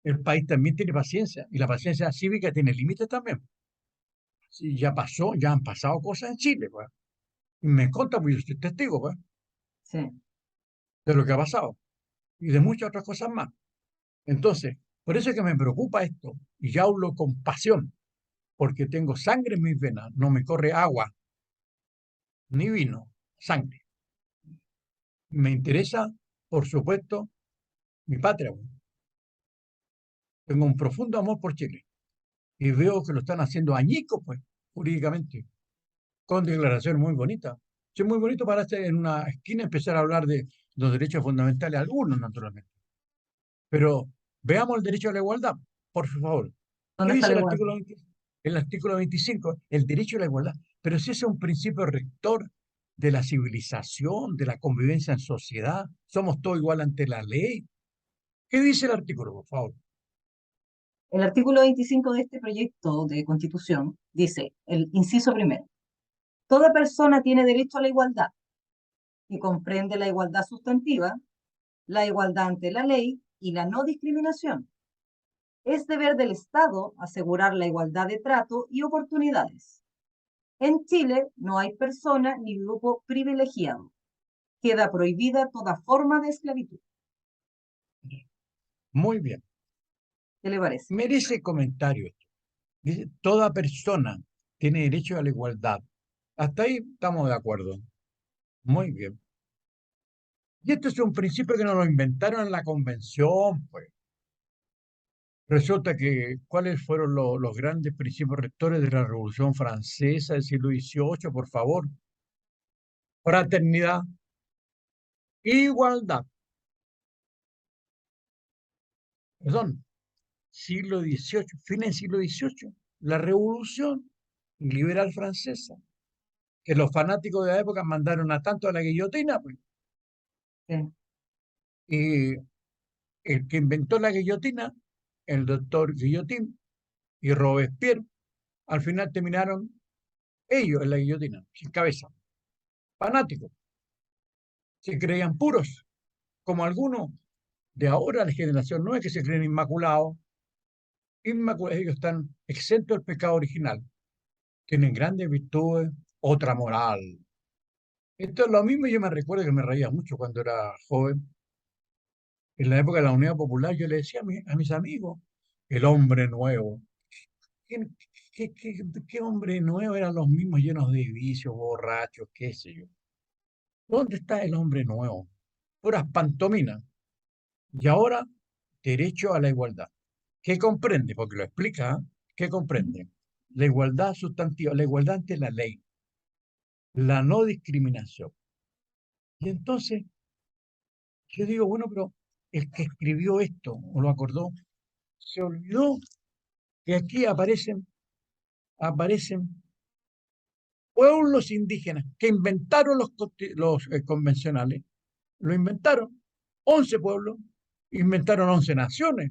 El país también tiene paciencia y la paciencia cívica tiene límites también. Sí, ya pasó, ya han pasado cosas en Chile, pues. Y me consta, pues yo soy testigo, pues, Sí. de lo que ha pasado y de muchas otras cosas más. Entonces, por eso es que me preocupa esto y ya hablo con pasión, porque tengo sangre en mis venas, no me corre agua ni vino, sangre. Me interesa, por supuesto, mi patria. Tengo un profundo amor por Chile y veo que lo están haciendo añicos, pues, jurídicamente, con declaraciones muy bonitas. Sí, es muy bonito pararse en una esquina y empezar a hablar de los derechos fundamentales, algunos naturalmente. Pero veamos el derecho a la igualdad, por favor. ¿Qué ¿Dónde está dice la igualdad? el artículo 25? El derecho a la igualdad. Pero si ese es un principio rector de la civilización, de la convivencia en sociedad, somos todos igual ante la ley. ¿Qué dice el artículo, por favor? El artículo 25 de este proyecto de Constitución dice, el inciso primero, toda persona tiene derecho a la igualdad y comprende la igualdad sustantiva, la igualdad ante la ley y la no discriminación. Es deber del Estado asegurar la igualdad de trato y oportunidades. En Chile no hay persona ni grupo privilegiado. Queda prohibida toda forma de esclavitud. Muy bien. ¿Qué le parece? Merece comentario esto. Dice, toda persona tiene derecho a la igualdad. Hasta ahí estamos de acuerdo. Muy bien. Y este es un principio que nos lo inventaron en la convención, pues. Resulta que, ¿cuáles fueron los grandes principios rectores de la Revolución Francesa del siglo XVIII? Por favor. Fraternidad, igualdad. Perdón, siglo XVIII, fin del siglo XVIII. La Revolución liberal francesa, que los fanáticos de la época mandaron a tanto a la guillotina, pues. Sí. Y el que inventó la guillotina, el doctor Guillotín y Robespierre, al final terminaron ellos en la guillotina, sin cabeza, fanáticos, se creían puros, como algunos de ahora, la generación nueva, que se creen inmaculados. Inmaculados, ellos están exentos del pecado original, tienen grandes virtudes, otra moral. Esto es lo mismo, yo me recuerdo que me reía mucho cuando era joven. En la época de la Unidad Popular, yo le decía a mis amigos, el hombre nuevo. ¿Qué, qué hombre nuevo? Eran los mismos llenos de vicios, borrachos, qué sé yo. ¿Dónde está el hombre nuevo? Puras pantominas. Y ahora, derecho a la igualdad. ¿Qué comprende? Porque lo explica, ¿eh? ¿Qué comprende? La igualdad sustantiva, la igualdad ante la ley, la no discriminación. Y entonces, yo digo, bueno, pero el que escribió esto, o lo acordó, se olvidó que aquí aparecen pueblos indígenas que inventaron los convencionales, lo inventaron, 11 pueblos, inventaron 11 naciones,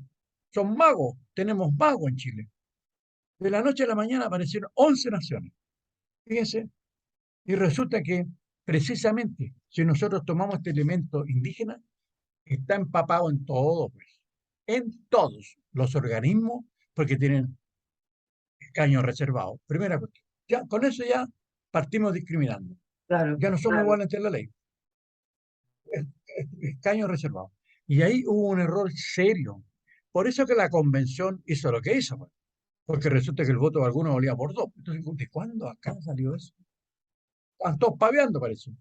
son magos, tenemos magos en Chile. De la noche a la mañana aparecieron 11 naciones, fíjense, y resulta que precisamente si nosotros tomamos este elemento indígena, está empapado en todo, pues, en todos los organismos, porque tienen escaños reservados. Primera cuestión. Ya, con eso ya partimos discriminando. Claro. Ya no somos iguales ante la ley. Escaños reservados. Y ahí hubo un error serio. Por eso que la convención hizo lo que hizo, pues, porque resulta que el voto de algunos valía por dos. Entonces, ¿de cuándo acá salió eso? Están todos paveando, parece.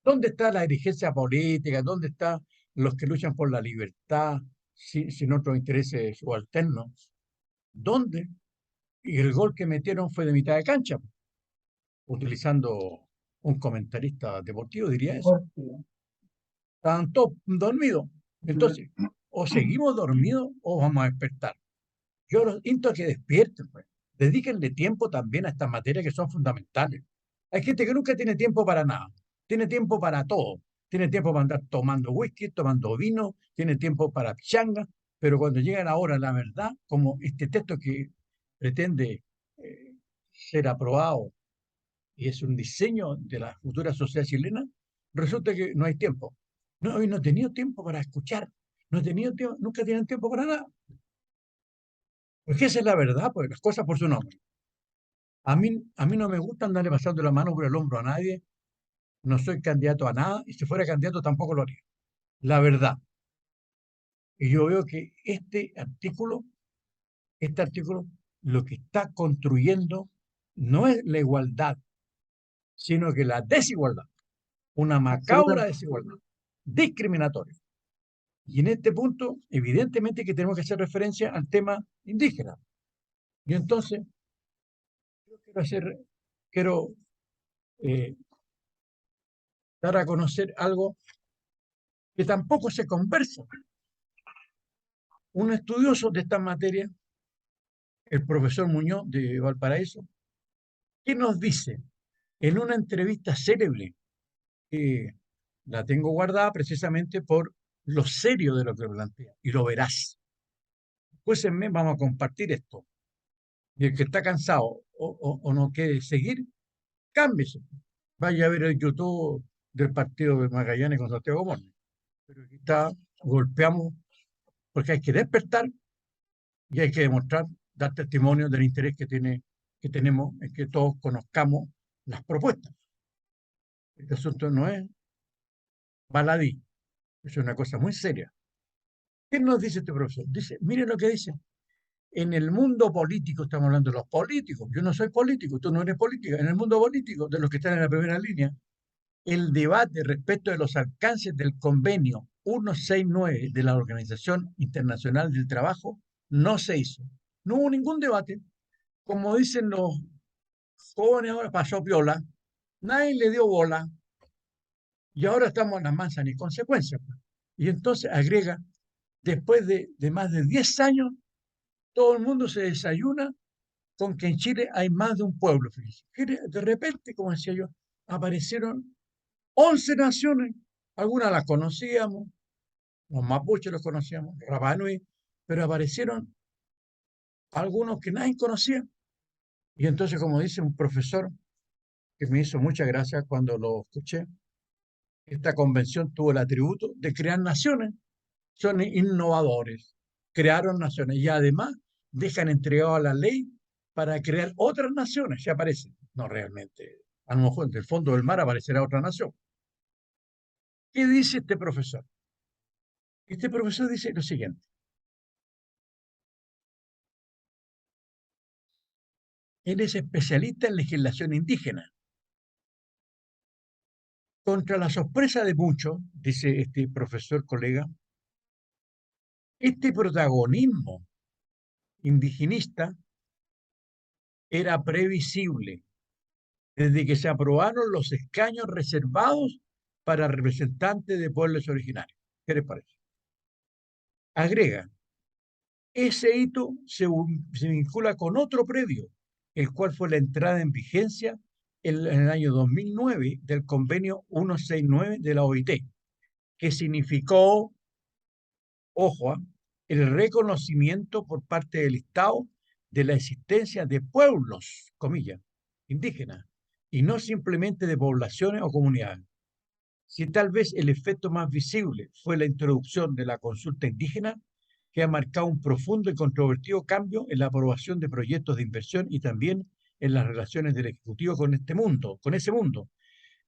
¿Dónde está la dirigencia política? ¿Dónde están los que luchan por la libertad sin otros intereses subalternos? ¿Dónde? Y el gol que metieron fue de mitad de cancha, utilizando un comentarista deportivo, diría eso. Estaban todos dormidos. Entonces, o seguimos dormidos o vamos a despertar. Yo los insto a que despierten, pues. Dedíquenle tiempo también a estas materias que son fundamentales. Hay gente que nunca tiene tiempo para nada. Tiene tiempo para todo. Tiene tiempo para andar tomando whisky, tomando vino, tiene tiempo para pichanga, pero cuando llega la hora, la verdad, como este texto que pretende ser aprobado y es un diseño de la futura sociedad chilena, resulta que no hay tiempo. No, y no he tenido tiempo para escuchar, no he tenido tiempo, nunca tienen tiempo para nada. Porque esa es la verdad, pues las cosas por su nombre. A mí no me gusta andarle pasando la mano por el hombro a nadie, no soy candidato a nada, y si fuera candidato tampoco lo haría. La verdad. Y yo veo que este artículo, lo que está construyendo no es la igualdad, sino que la desigualdad, una macabra Absolutamente. desigualdad, discriminatoria. Y en este punto, evidentemente que tenemos que hacer referencia al tema indígena. Y entonces, yo quiero eh, dar a conocer algo que tampoco se conversa. Un estudioso de esta materia, el profesor Muñoz de Valparaíso, que nos dice en una entrevista célebre, que la tengo guardada precisamente por lo serio de lo que plantea, y lo verás. Pues en mes vamos a compartir esto. Y el que está cansado o no quiere seguir, cámbiese. Vaya a ver el YouTube del partido de Magallanes con Santiago Morning. Pero aquí está, golpeamos, porque hay que despertar y hay que demostrar, dar testimonio del interés que tiene que tenemos es que todos conozcamos las propuestas. Este asunto no es baladí, es una cosa muy seria. ¿Qué nos dice este profesor? Dice, miren lo que dice. En el mundo político, estamos hablando de los políticos, yo no soy político, tú no eres política, en el mundo político, de los que están en la primera línea, el debate respecto de los alcances del convenio 169 de la Organización Internacional del Trabajo no se hizo. No hubo ningún debate. Como dicen los jóvenes ahora, pasó piola, nadie le dio bola y ahora estamos en las mansas ni consecuencias. Y entonces agrega, después de más de 10 años, todo el mundo se desayuna con que en Chile hay más de un pueblo. Fíjense. De repente, como decía yo, aparecieron 11 naciones, algunas las conocíamos, los mapuches los conocíamos, Rapa Nui, pero aparecieron algunos que nadie conocía. Y entonces, como dice un profesor, que me hizo mucha gracia cuando lo escuché, esta convención tuvo el atributo de crear naciones, son innovadores, crearon naciones y además dejan entregado a la ley para crear otras naciones, se aparecen, no realmente, a lo mejor del fondo del mar aparecerá otra nación. ¿Qué dice este profesor? Este profesor dice lo siguiente: él es especialista en legislación indígena. Contra la sorpresa de muchos, dice este profesor colega, este protagonismo indigenista era previsible desde que se aprobaron los escaños reservados para representantes de pueblos originarios. ¿Qué les parece? Agrega, ese hito se vincula con otro previo, el cual fue la entrada en vigencia en el año 2009 del convenio 169 de la OIT, que significó, ojo, el reconocimiento por parte del Estado de la existencia de pueblos, comillas, indígenas, y no simplemente de poblaciones o comunidades. Si tal vez el efecto más visible fue la introducción de la consulta indígena, que ha marcado un profundo y controvertido cambio en la aprobación de proyectos de inversión y también en las relaciones del Ejecutivo con este mundo, con ese mundo.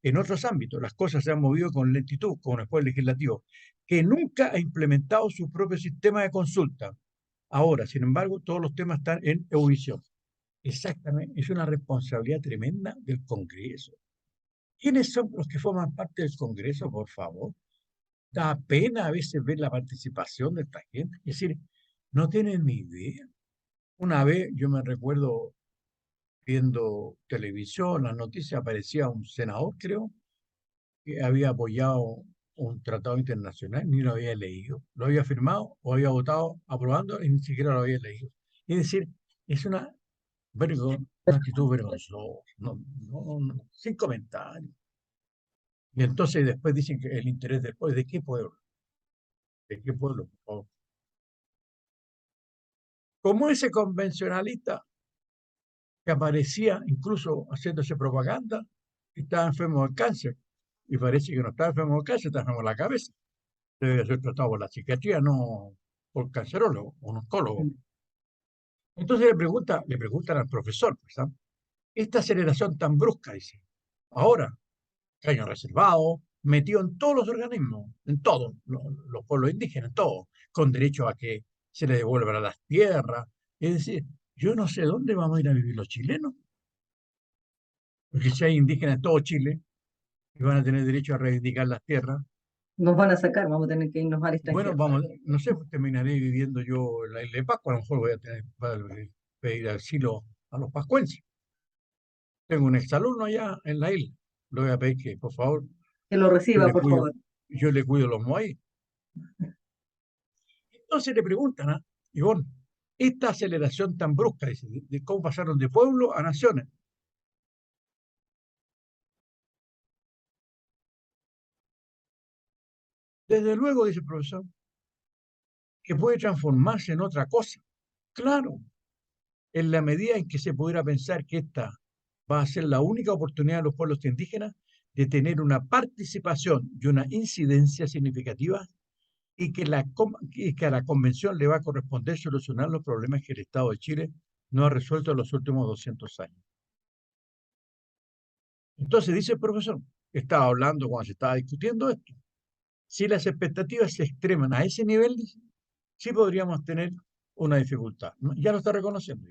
En otros ámbitos, las cosas se han movido con lentitud, como el Poder Legislativo, que nunca ha implementado su propio sistema de consulta. Ahora, sin embargo, todos los temas están en ebullición. Exactamente, es una responsabilidad tremenda del Congreso. ¿Quiénes son los que forman parte del Congreso, por favor? Da pena a veces ver la participación de esta gente. Es decir, no tienen ni idea. Una vez yo me recuerdo viendo televisión, las noticias, aparecía un senador, creo, que había apoyado un tratado internacional, ni lo había leído. Lo había firmado o había votado aprobando y ni siquiera lo había leído. Es decir, es una actitud vergonzosa, sin comentarios. Y entonces después dicen que el interés del pueblo, ¿de qué pueblo? ¿De qué pueblo, por favor? Como ese convencionalista que aparecía incluso haciéndose propaganda, que estaba enfermo de cáncer, y parece que no estaba enfermo de cáncer, estaba enfermo de la cabeza. Debe ser tratado por la psiquiatría, no por cancerólogo o un oncólogo. Entonces le preguntan al profesor, ¿sabes? Esta aceleración tan brusca, dice, ahora, caño reservado, metido en todos los organismos, en todos, los pueblos indígenas, en todos, con derecho a que se les devuelvan las tierras. Es decir, yo no sé dónde vamos a ir a vivir los chilenos, porque si hay indígenas en todo Chile y van a tener derecho a reivindicar las tierras, Nos van a sacar, vamos a tener que irnos al bueno, extranjero. vamos, no sé, pues terminaré viviendo yo en la isla de Pascua, a lo mejor voy a pedir asilo a los pascuenses. Tengo un exalumno allá en la isla, le voy a pedir que, por favor, Que lo yo reciba, le por cuido, favor. yo le cuido los moai. Entonces le preguntan a Ivonne, esta aceleración tan brusca, dice, de cómo pasaron de pueblo a naciones. Desde luego, dice el profesor, que puede transformarse en otra cosa. Claro, en la medida en que se pudiera pensar que esta va a ser la única oportunidad de los pueblos indígenas de tener una participación y una incidencia significativa y que a la convención le va a corresponder solucionar los problemas que el Estado de Chile no ha resuelto en los últimos 200 años. Entonces, dice el profesor, estaba hablando cuando se estaba discutiendo esto. Si las expectativas se extreman a ese nivel, dice, sí podríamos tener una dificultad. Ya lo está reconociendo.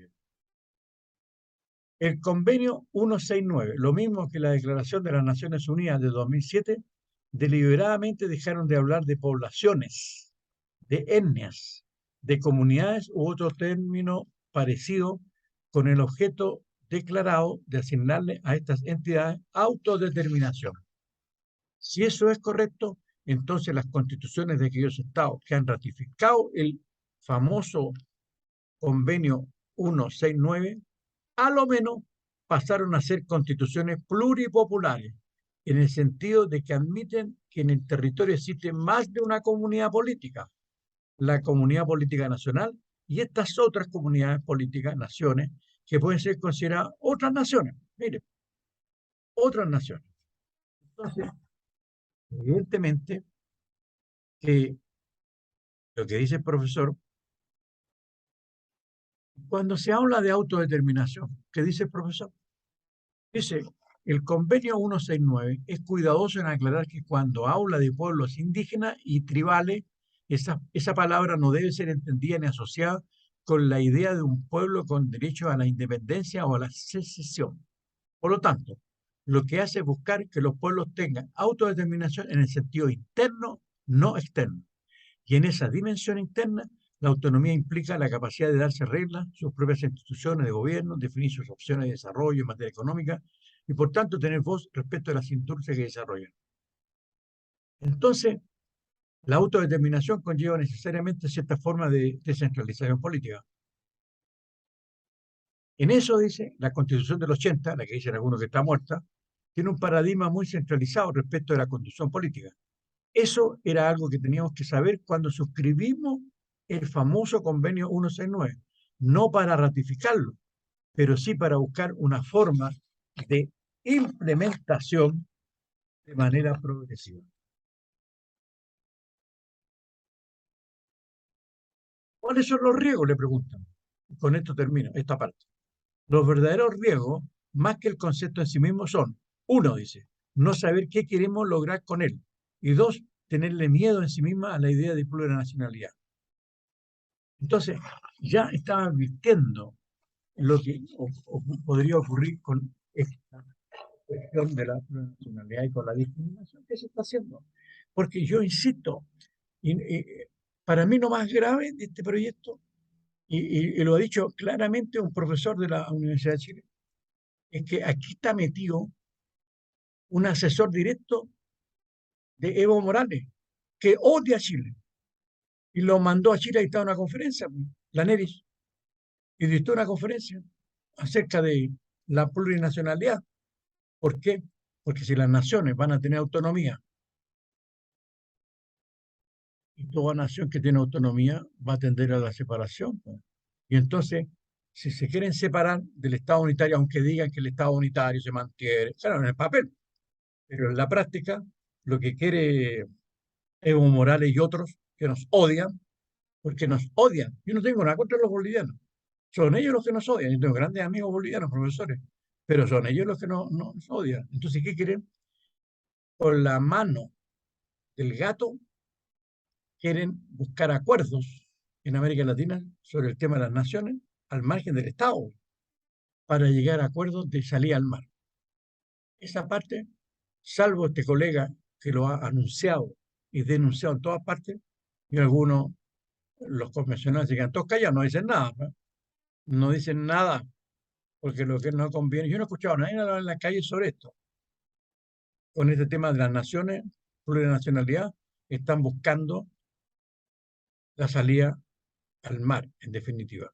El convenio 169, lo mismo que la Declaración de las Naciones Unidas de 2007, deliberadamente dejaron de hablar de poblaciones, de etnias, de comunidades u otro término parecido con el objeto declarado de asignarle a estas entidades autodeterminación. Si eso es correcto, entonces las constituciones de aquellos estados que han ratificado el famoso convenio 169, a lo menos pasaron a ser constituciones pluripopulares, en el sentido de que admiten que en el territorio existe más de una comunidad política, la comunidad política nacional y estas otras comunidades políticas, naciones, que pueden ser consideradas otras naciones. Mire, otras naciones. Entonces, evidentemente, que lo que dice el profesor, cuando se habla de autodeterminación, ¿qué dice el profesor? Dice, el convenio 169 es cuidadoso en aclarar que cuando habla de pueblos indígenas y tribales, esa palabra no debe ser entendida ni asociada con la idea de un pueblo con derecho a la independencia o a la secesión. Por lo tanto, lo que hace es buscar que los pueblos tengan autodeterminación en el sentido interno, no externo. Y en esa dimensión interna, la autonomía implica la capacidad de darse reglas, sus propias instituciones de gobierno, definir sus opciones de desarrollo en materia económica y, por tanto, tener voz respecto a las industrias que desarrollan. Entonces, la autodeterminación conlleva necesariamente cierta forma de descentralización política. En eso, dice, la Constitución del 80, la que dicen algunos que está muerta, tiene un paradigma muy centralizado respecto de la conducción política. Eso era algo que teníamos que saber cuando suscribimos el famoso convenio 169, no para ratificarlo, pero sí para buscar una forma de implementación de manera progresiva. ¿Cuáles son los riesgos? Le preguntan. Con esto termino esta parte. Los verdaderos riesgos, más que el concepto en sí mismo, son, uno, dice, no saber qué queremos lograr con él, y dos, tenerle miedo en sí misma a la idea de plurinacionalidad. Entonces, ya estaba advirtiendo lo que podría ocurrir con esta cuestión de la nacionalidad y con la discriminación que se está haciendo. Porque yo insisto, para mí lo más grave de este proyecto, y lo ha dicho claramente un profesor de la Universidad de Chile, es que aquí está metido un asesor directo de Evo Morales, que odia a Chile, y lo mandó a Chile a dictar una conferencia, la Neris, y dictó una conferencia acerca de la plurinacionalidad. ¿Por qué? Porque si las naciones van a tener autonomía, y toda nación que tiene autonomía va a tender a la separación, pues. Y entonces, si se quieren separar del Estado unitario, aunque digan que el Estado unitario se mantiene, claro, en el papel, pero en la práctica, lo que quiere Evo Morales y otros que nos odian, porque nos odian. Yo no tengo nada contra los bolivianos. Son ellos los que nos odian. Yo tengo grandes amigos bolivianos, profesores, pero son ellos los que nos odian. Entonces, ¿qué quieren? Con la mano del gato quieren buscar acuerdos en América Latina sobre el tema de las naciones al margen del Estado para llegar a acuerdos de salida al mar. Esa parte, salvo este colega que lo ha anunciado y denunciado en todas partes, y algunos, los convencionales, se quedan todos callados, no dicen nada, ¿no? No dicen nada porque lo que no conviene. Yo no he escuchado a nadie hablar en la calle sobre esto. Con este tema de las naciones, plurinacionalidad, están buscando la salida al mar, en definitiva.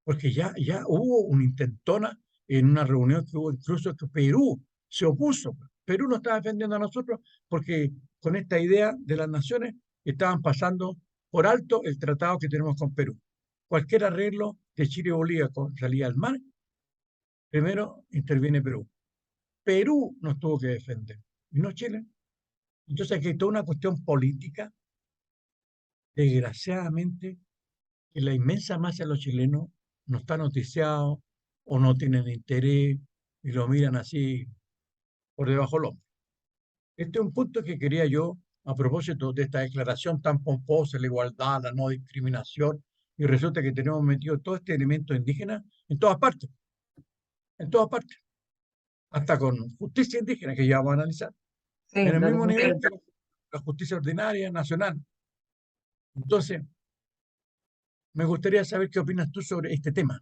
Porque ya hubo una intentona en una reunión que hubo incluso que Perú se opuso. Perú nos estaba defendiendo a nosotros porque con esta idea de las naciones estaban pasando por alto el tratado que tenemos con Perú. Cualquier arreglo de Chile y Bolivia con salida al mar, primero interviene Perú. Perú nos tuvo que defender, y no Chile. Entonces aquí hay toda una cuestión política, desgraciadamente, que la inmensa masa de los chilenos no está noticiado o no tienen interés y lo miran así por debajo del hombro. Este es un punto que quería yo, a propósito de esta declaración tan pomposa, la igualdad, la no discriminación, y resulta que tenemos metido todo este elemento indígena en todas partes, hasta con justicia indígena, que ya vamos a analizar, Sí, en el lo mismo tengo nivel claro. que la justicia ordinaria nacional. Entonces, me gustaría saber qué opinas tú sobre este tema.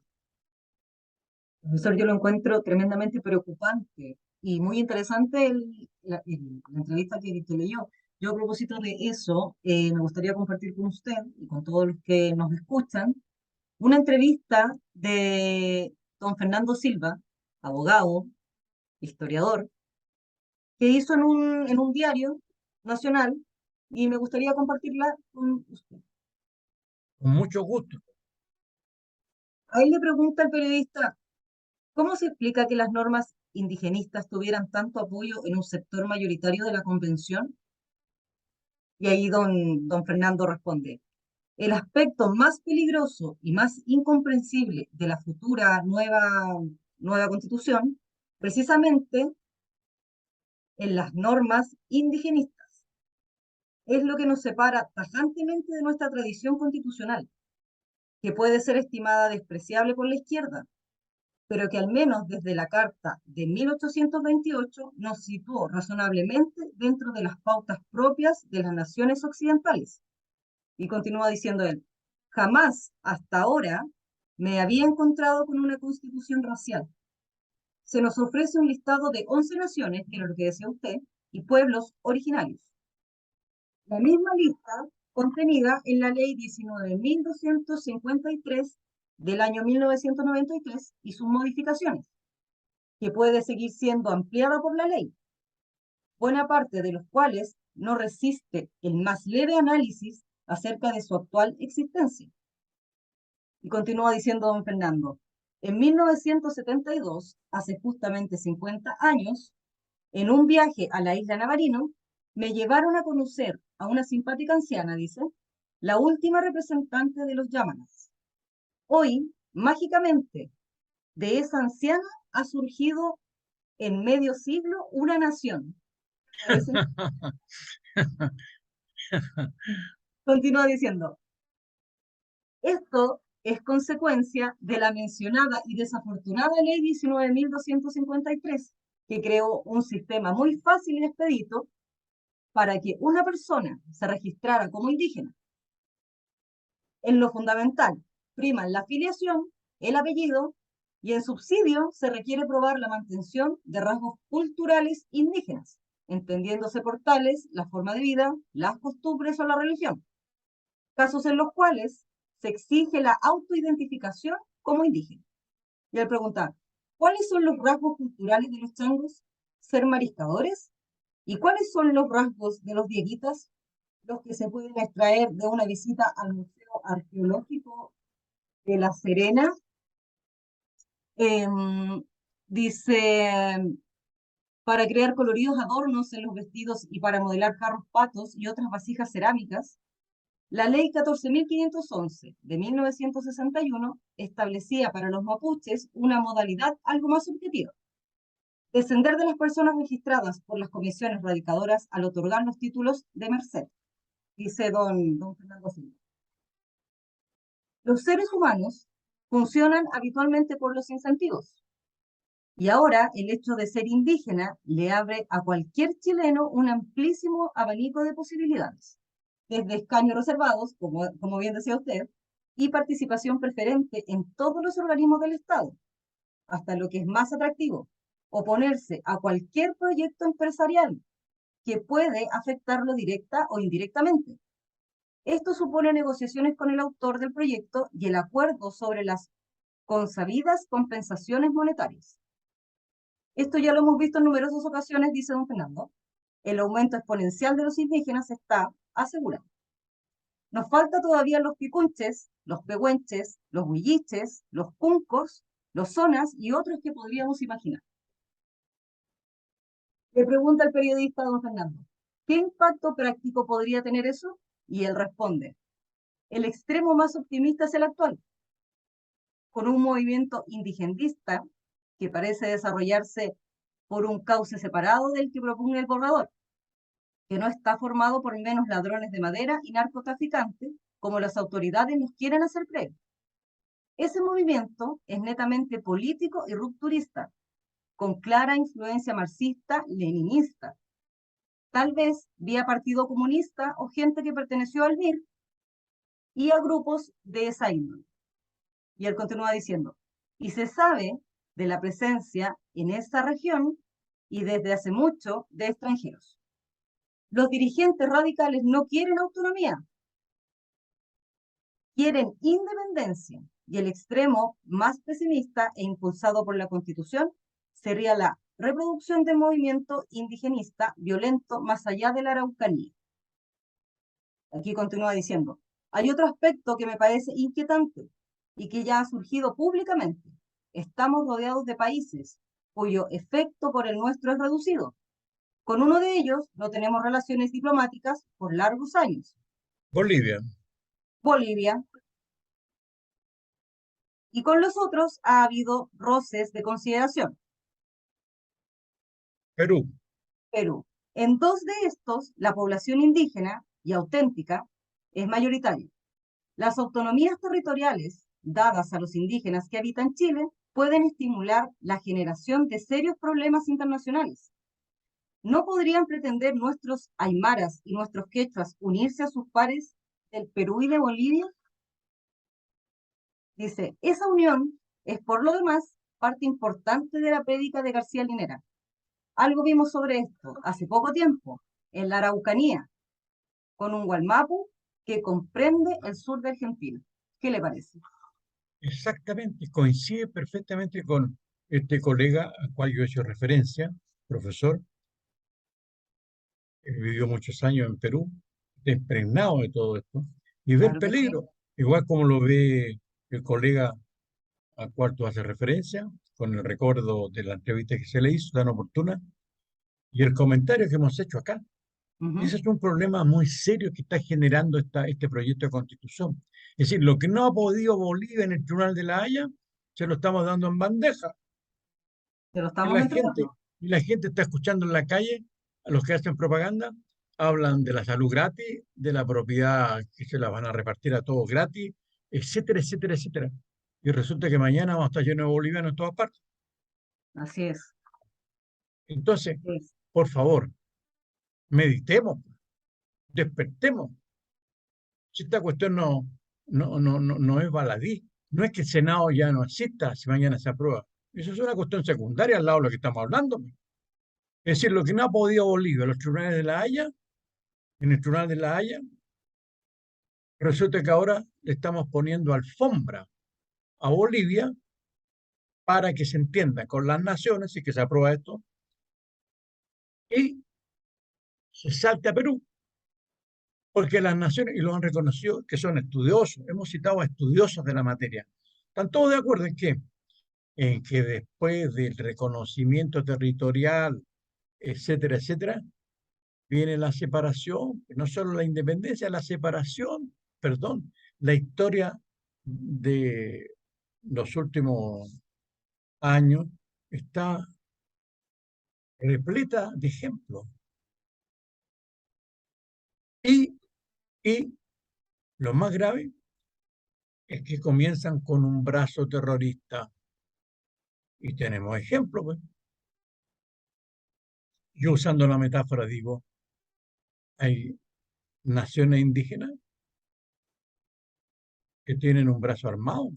Profesor, yo lo encuentro tremendamente preocupante y muy interesante la entrevista que leyó. Yo a propósito de eso, me gustaría compartir con usted y con todos los que nos escuchan una entrevista de don Fernando Silva, abogado, historiador, que hizo en un diario nacional y me gustaría compartirla con usted. Con mucho gusto. A él le pregunta el periodista, ¿cómo se explica que las normas indigenistas tuvieran tanto apoyo en un sector mayoritario de la convención? Y ahí don Fernando responde, el aspecto más peligroso y más incomprensible de la futura nueva constitución, precisamente en las normas indigenistas, es lo que nos separa tajantemente de nuestra tradición constitucional, que puede ser estimada despreciable por la izquierda, pero que al menos desde la Carta de 1828 nos situó razonablemente dentro de las pautas propias de las naciones occidentales. Y continúa diciendo él, jamás hasta ahora me había encontrado con una constitución racial. Se nos ofrece un listado de 11 naciones, que era lo que decía usted, y pueblos originarios. La misma lista contenida en la ley 19.253 del año 1993 y sus modificaciones, que puede seguir siendo ampliada por la ley, buena parte de los cuales no resiste el más leve análisis acerca de su actual existencia. Y continúa diciendo don Fernando, en 1972, hace justamente 50 años, en un viaje a la isla Navarino, me llevaron a conocer a una simpática anciana, dice, la última representante de los Yámanas. Hoy, mágicamente, de esa anciana ha surgido en medio siglo una nación. ¿Parece? Continúa diciendo, esto es consecuencia de la mencionada y desafortunada ley 19.253, que creó un sistema muy fácil y expedito para que una persona se registrara como indígena. En lo fundamental, priman la afiliación, el apellido, y en subsidio se requiere probar la mantención de rasgos culturales indígenas, entendiéndose por tales la forma de vida, las costumbres o la religión, casos en los cuales se exige la autoidentificación como indígena. Y al preguntar, ¿cuáles son los rasgos culturales de los changos? ¿Ser mariscadores? ¿Y cuáles son los rasgos de los dieguitas? Los que se pueden extraer de una visita al Museo Arqueológico de La Serena. Eh, dice, para crear coloridos adornos en los vestidos y para modelar carros patos y otras vasijas cerámicas, la ley 14.511 de 1961 establecía para los mapuches una modalidad algo más subjetiva: descender de las personas registradas por las comisiones radicadoras al otorgar los títulos de merced, dice don Fernando Silva. Los seres humanos funcionan habitualmente por los incentivos. Y ahora el hecho de ser indígena le abre a cualquier chileno un amplísimo abanico de posibilidades, desde escaños reservados, como bien decía usted, y participación preferente en todos los organismos del Estado, hasta lo que es más atractivo, oponerse a cualquier proyecto empresarial que puede afectarlo directa o indirectamente. Esto supone negociaciones con el autor del proyecto y el acuerdo sobre las consabidas compensaciones monetarias. Esto ya lo hemos visto en numerosas ocasiones, dice don Fernando. El aumento exponencial de los indígenas está asegurado. Nos falta todavía los picunches, los pehuenches, los huilliches, los cuncos, los zonas y otros que podríamos imaginar. Le pregunta el periodista a don Fernando, ¿qué impacto práctico podría tener eso? Y él responde, el extremo más optimista es el actual. con un movimiento indigenista que parece desarrollarse por un cauce separado del que propone el borrador, que no está formado por menos ladrones de madera y narcotraficantes, como las autoridades nos quieren hacer creer. Ese movimiento es netamente político y rupturista, con clara influencia marxista-leninista, tal vez vía Partido Comunista o gente que perteneció al MIR y a grupos de esa índole. Y él continúa diciendo, y se sabe de la presencia en esta región y desde hace mucho de extranjeros. Los dirigentes radicales no quieren autonomía, quieren independencia, y el extremo más pesimista e impulsado por la Constitución sería la reproducción del movimiento indigenista violento más allá de la Araucanía. Aquí continúa diciendo, hay otro aspecto que me parece inquietante y que ya ha surgido públicamente. Estamos rodeados de países cuyo efecto por el nuestro es reducido. Con uno de ellos no tenemos relaciones diplomáticas por largos años, Bolivia, Bolivia, y con los otros ha habido roces de consideración, Perú. Perú. En dos de estos, la población indígena y auténtica es mayoritaria. Las autonomías territoriales dadas a los indígenas que habitan Chile pueden estimular la generación de serios problemas internacionales. ¿No podrían pretender nuestros aymaras y nuestros quechuas unirse a sus pares del Perú y de Bolivia? Dice, esa unión es por lo demás parte importante de la prédica de García Linera. Algo vimos sobre esto hace poco tiempo, en la Araucanía, con un Gualmapu que comprende el sur de Argentina. ¿Qué le parece? Exactamente, coincide perfectamente con este colega al cual yo he hecho referencia, profesor, que vivió muchos años en Perú, está impregnado de todo esto, y ve el Claro que sí. peligro, igual como lo ve el colega al cual tú haces referencia, con el recuerdo de la entrevista que se le hizo tan oportuna, y el comentario que hemos hecho acá. Ese es un problema muy serio que está generando este proyecto de constitución. Es decir, lo que no ha podido Bolivia en el Tribunal de la Haya, se lo estamos dando en bandeja. Se lo Y estamos la gente, entregando. y la gente está escuchando en la calle a los que hacen propaganda, hablan de la salud gratis, de la propiedad que se la van a repartir a todos gratis, etcétera, etcétera, etcétera. Y resulta que mañana vamos a estar llenos de bolivianos en todas partes. Así es. Entonces, Es. por favor, meditemos, despertemos. Si esta cuestión no es baladí, no es que el Senado ya no exista si mañana se aprueba. Eso es una cuestión secundaria al lado de lo que estamos hablando. Es decir, lo que no ha podido Bolivia, los tribunales de la Haya, en el tribunal de la Haya, resulta que ahora le estamos poniendo alfombra a Bolivia para que se entienda con las naciones y que se aprueba esto y se salte a Perú, porque las naciones, y lo han reconocido, que son estudiosos, hemos citado a estudiosos de la materia, están todos de acuerdo en que después del reconocimiento territorial, etcétera, etcétera, viene la separación, no solo la independencia, la separación, perdón, la historia de los últimos años está repleta de ejemplos. Y, y lo más grave es que comienzan con un brazo terrorista. Y tenemos ejemplos, pues. Yo usando la metáfora digo, hay naciones indígenas que tienen un brazo armado,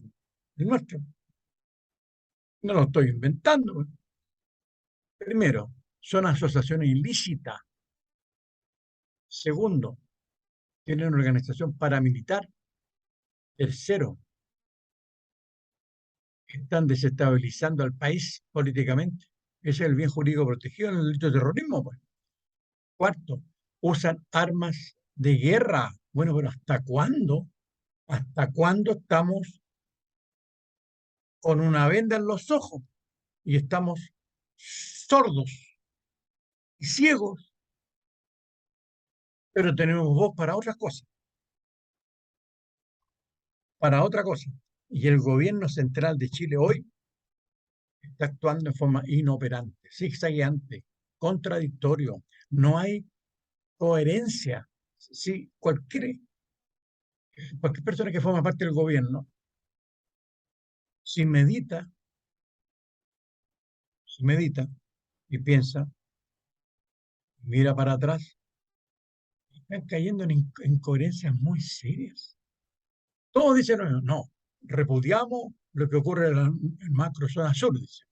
el nuestro. No lo estoy inventando, pues. Primero, son asociaciones ilícitas. Segundo, tienen una organización paramilitar. Tercero, están desestabilizando al país políticamente. Ese es el bien jurídico protegido en el delito de terrorismo, pues. Cuarto, usan armas de guerra. Bueno, pero ¿hasta cuándo? ¿Hasta cuándo estamos con una venda en los ojos y estamos sordos y ciegos, pero tenemos voz para otras cosas, para otra cosa? Y el gobierno central de Chile hoy está actuando en forma inoperante, zigzagueante, contradictorio. No hay coherencia. Si cualquier persona que forma parte del gobierno, si medita, si medita y piensa, mira para atrás, están cayendo en incoherencias muy serias. Todos dicen, no, no, repudiamos lo que ocurre en la macrozona sur, dice.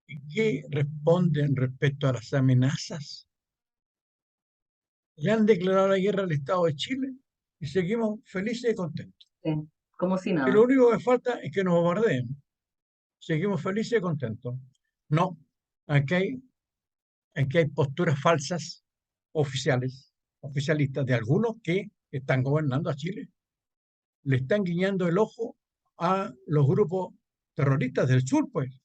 ¿Y qué responden respecto a las amenazas? Le han declarado la guerra al Estado de Chile y seguimos felices y contentos. Sí, como si Y nada. lo único que falta es que nos bombardeen. Seguimos felices y contentos. No, aquí hay, aquí hay posturas falsas, oficialistas, de algunos que están gobernando a Chile. Le están guiñando el ojo a los grupos terroristas del sur, pues.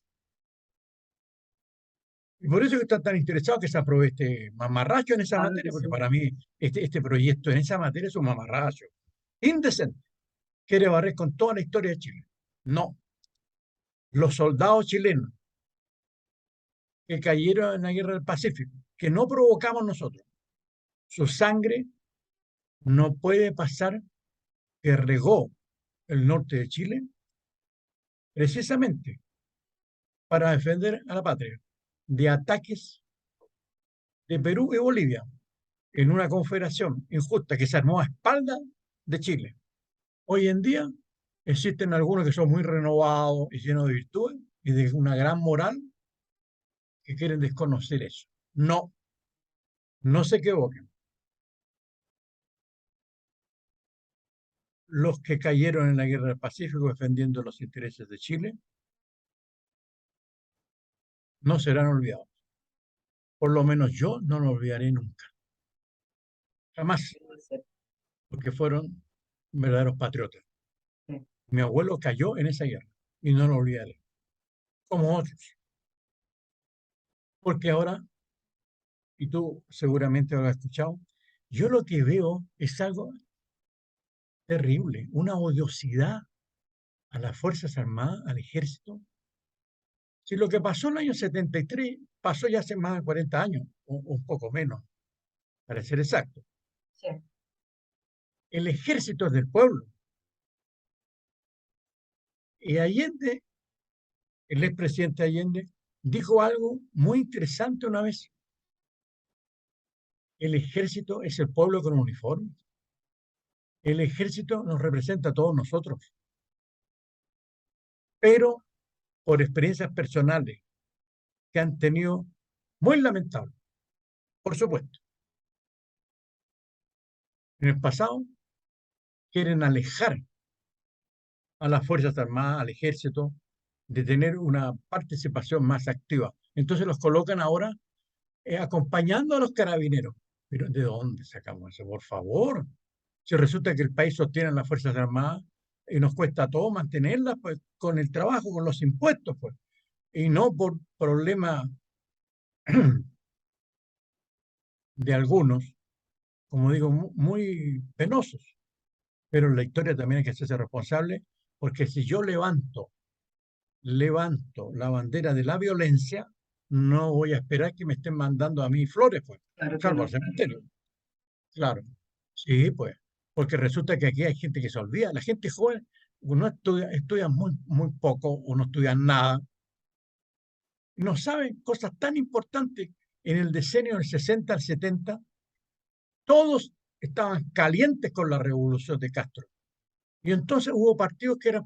Y por eso que están tan interesados que se apruebe este mamarracho en esa Claro que materia, porque sí. para mí este proyecto en esa materia es un mamarracho. Indecente. Quiere barrer con toda la historia de Chile. No. Los soldados chilenos que cayeron en la guerra del Pacífico, que no provocamos nosotros, su sangre no puede pasar que regó el norte de Chile precisamente para defender a la patria de ataques de Perú y Bolivia en una confederación injusta que se armó a espaldas de Chile. Hoy en día existen algunos que son muy renovados y llenos de virtudes y de una gran moral que quieren desconocer eso. No, no se equivoquen. Los que cayeron en la guerra del Pacífico defendiendo los intereses de Chile no serán olvidados. Por lo menos yo no lo olvidaré nunca, jamás, porque fueron verdaderos patriotas. Sí. Mi abuelo cayó en esa guerra y no lo olvidaré, como otros, porque ahora, y tú seguramente lo has escuchado, yo lo que veo es algo terrible, una odiosidad a las Fuerzas Armadas, al Ejército. Si lo que pasó en el año 73 pasó ya hace más de 40 años, o un poco menos, para ser exacto. Sí. El ejército es del pueblo. Y Allende, el expresidente Allende, dijo algo muy interesante una vez. El ejército es el pueblo con uniforme. El ejército nos representa a todos nosotros. Pero por experiencias personales que han tenido, muy lamentables, por supuesto, en el pasado, quieren alejar a las Fuerzas Armadas, al ejército, de tener una participación más activa. Entonces los colocan ahora acompañando a los carabineros. Pero ¿de dónde sacamos eso? Por favor. Si resulta que el país sostiene a las Fuerzas Armadas y nos cuesta a todos mantenerlas, pues con el trabajo, con los impuestos, pues, y no por problemas de algunos, como digo, muy penosos. Pero en la historia también hay que hacerse responsable, porque si yo levanto la bandera de la violencia, no voy a esperar que me estén mandando a mí flores, pues, Claro que salvo al no. cementerio. Claro, sí, pues, porque resulta que aquí hay gente que se olvida, la gente joven no estudia muy poco o no estudian nada, no saben cosas tan importantes. En el decenio del 60 al 70, todos estaban calientes con la revolución de Castro. Y entonces hubo partidos que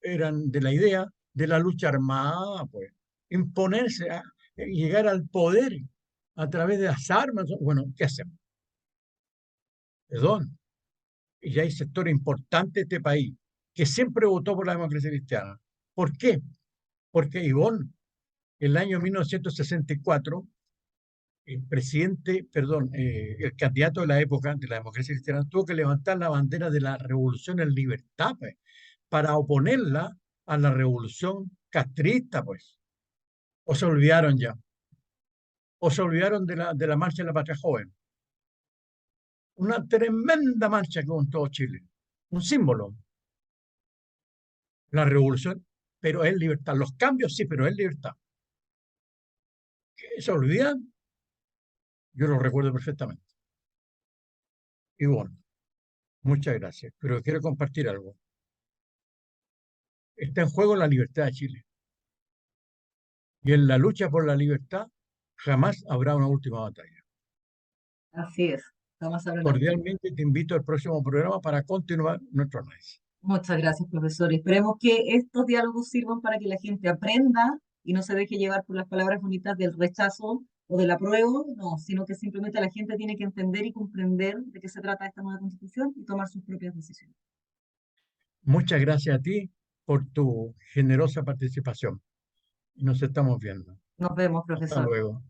eran de la idea de la lucha armada, pues, imponerse, llegar al poder a través de las armas. Bueno, ¿qué hacemos? Perdón. Y hay sectores importantes de este país que siempre votó por la democracia cristiana. ¿Por qué? Porque Ivón, en el año 1964, el candidato de la época de la democracia cristiana tuvo que levantar la bandera de la revolución en libertad, pues, para oponerla a la revolución castrista, pues. O se olvidaron ya, o se olvidaron de la marcha de la patria joven. una tremenda mancha que hubo en todo Chile, un símbolo, la revolución, pero es libertad. Los cambios sí, pero es libertad. ¿Se olvidan? Yo lo recuerdo perfectamente. Y bueno, muchas gracias, pero quiero compartir algo. Está en juego la libertad de Chile. Y en la lucha por la libertad jamás habrá una última batalla. Así es, vamos a hablar. Cordialmente te invito al próximo programa para continuar nuestro análisis. Muchas gracias, profesor. Esperemos que estos diálogos sirvan para que la gente aprenda y no se deje llevar por las palabras bonitas del rechazo o del apruebo, no, sino que simplemente la gente tiene que entender y comprender de qué se trata esta nueva constitución y tomar sus propias decisiones. Muchas gracias a ti por tu generosa participación. Y nos estamos viendo. Nos vemos, Hasta profesor. luego.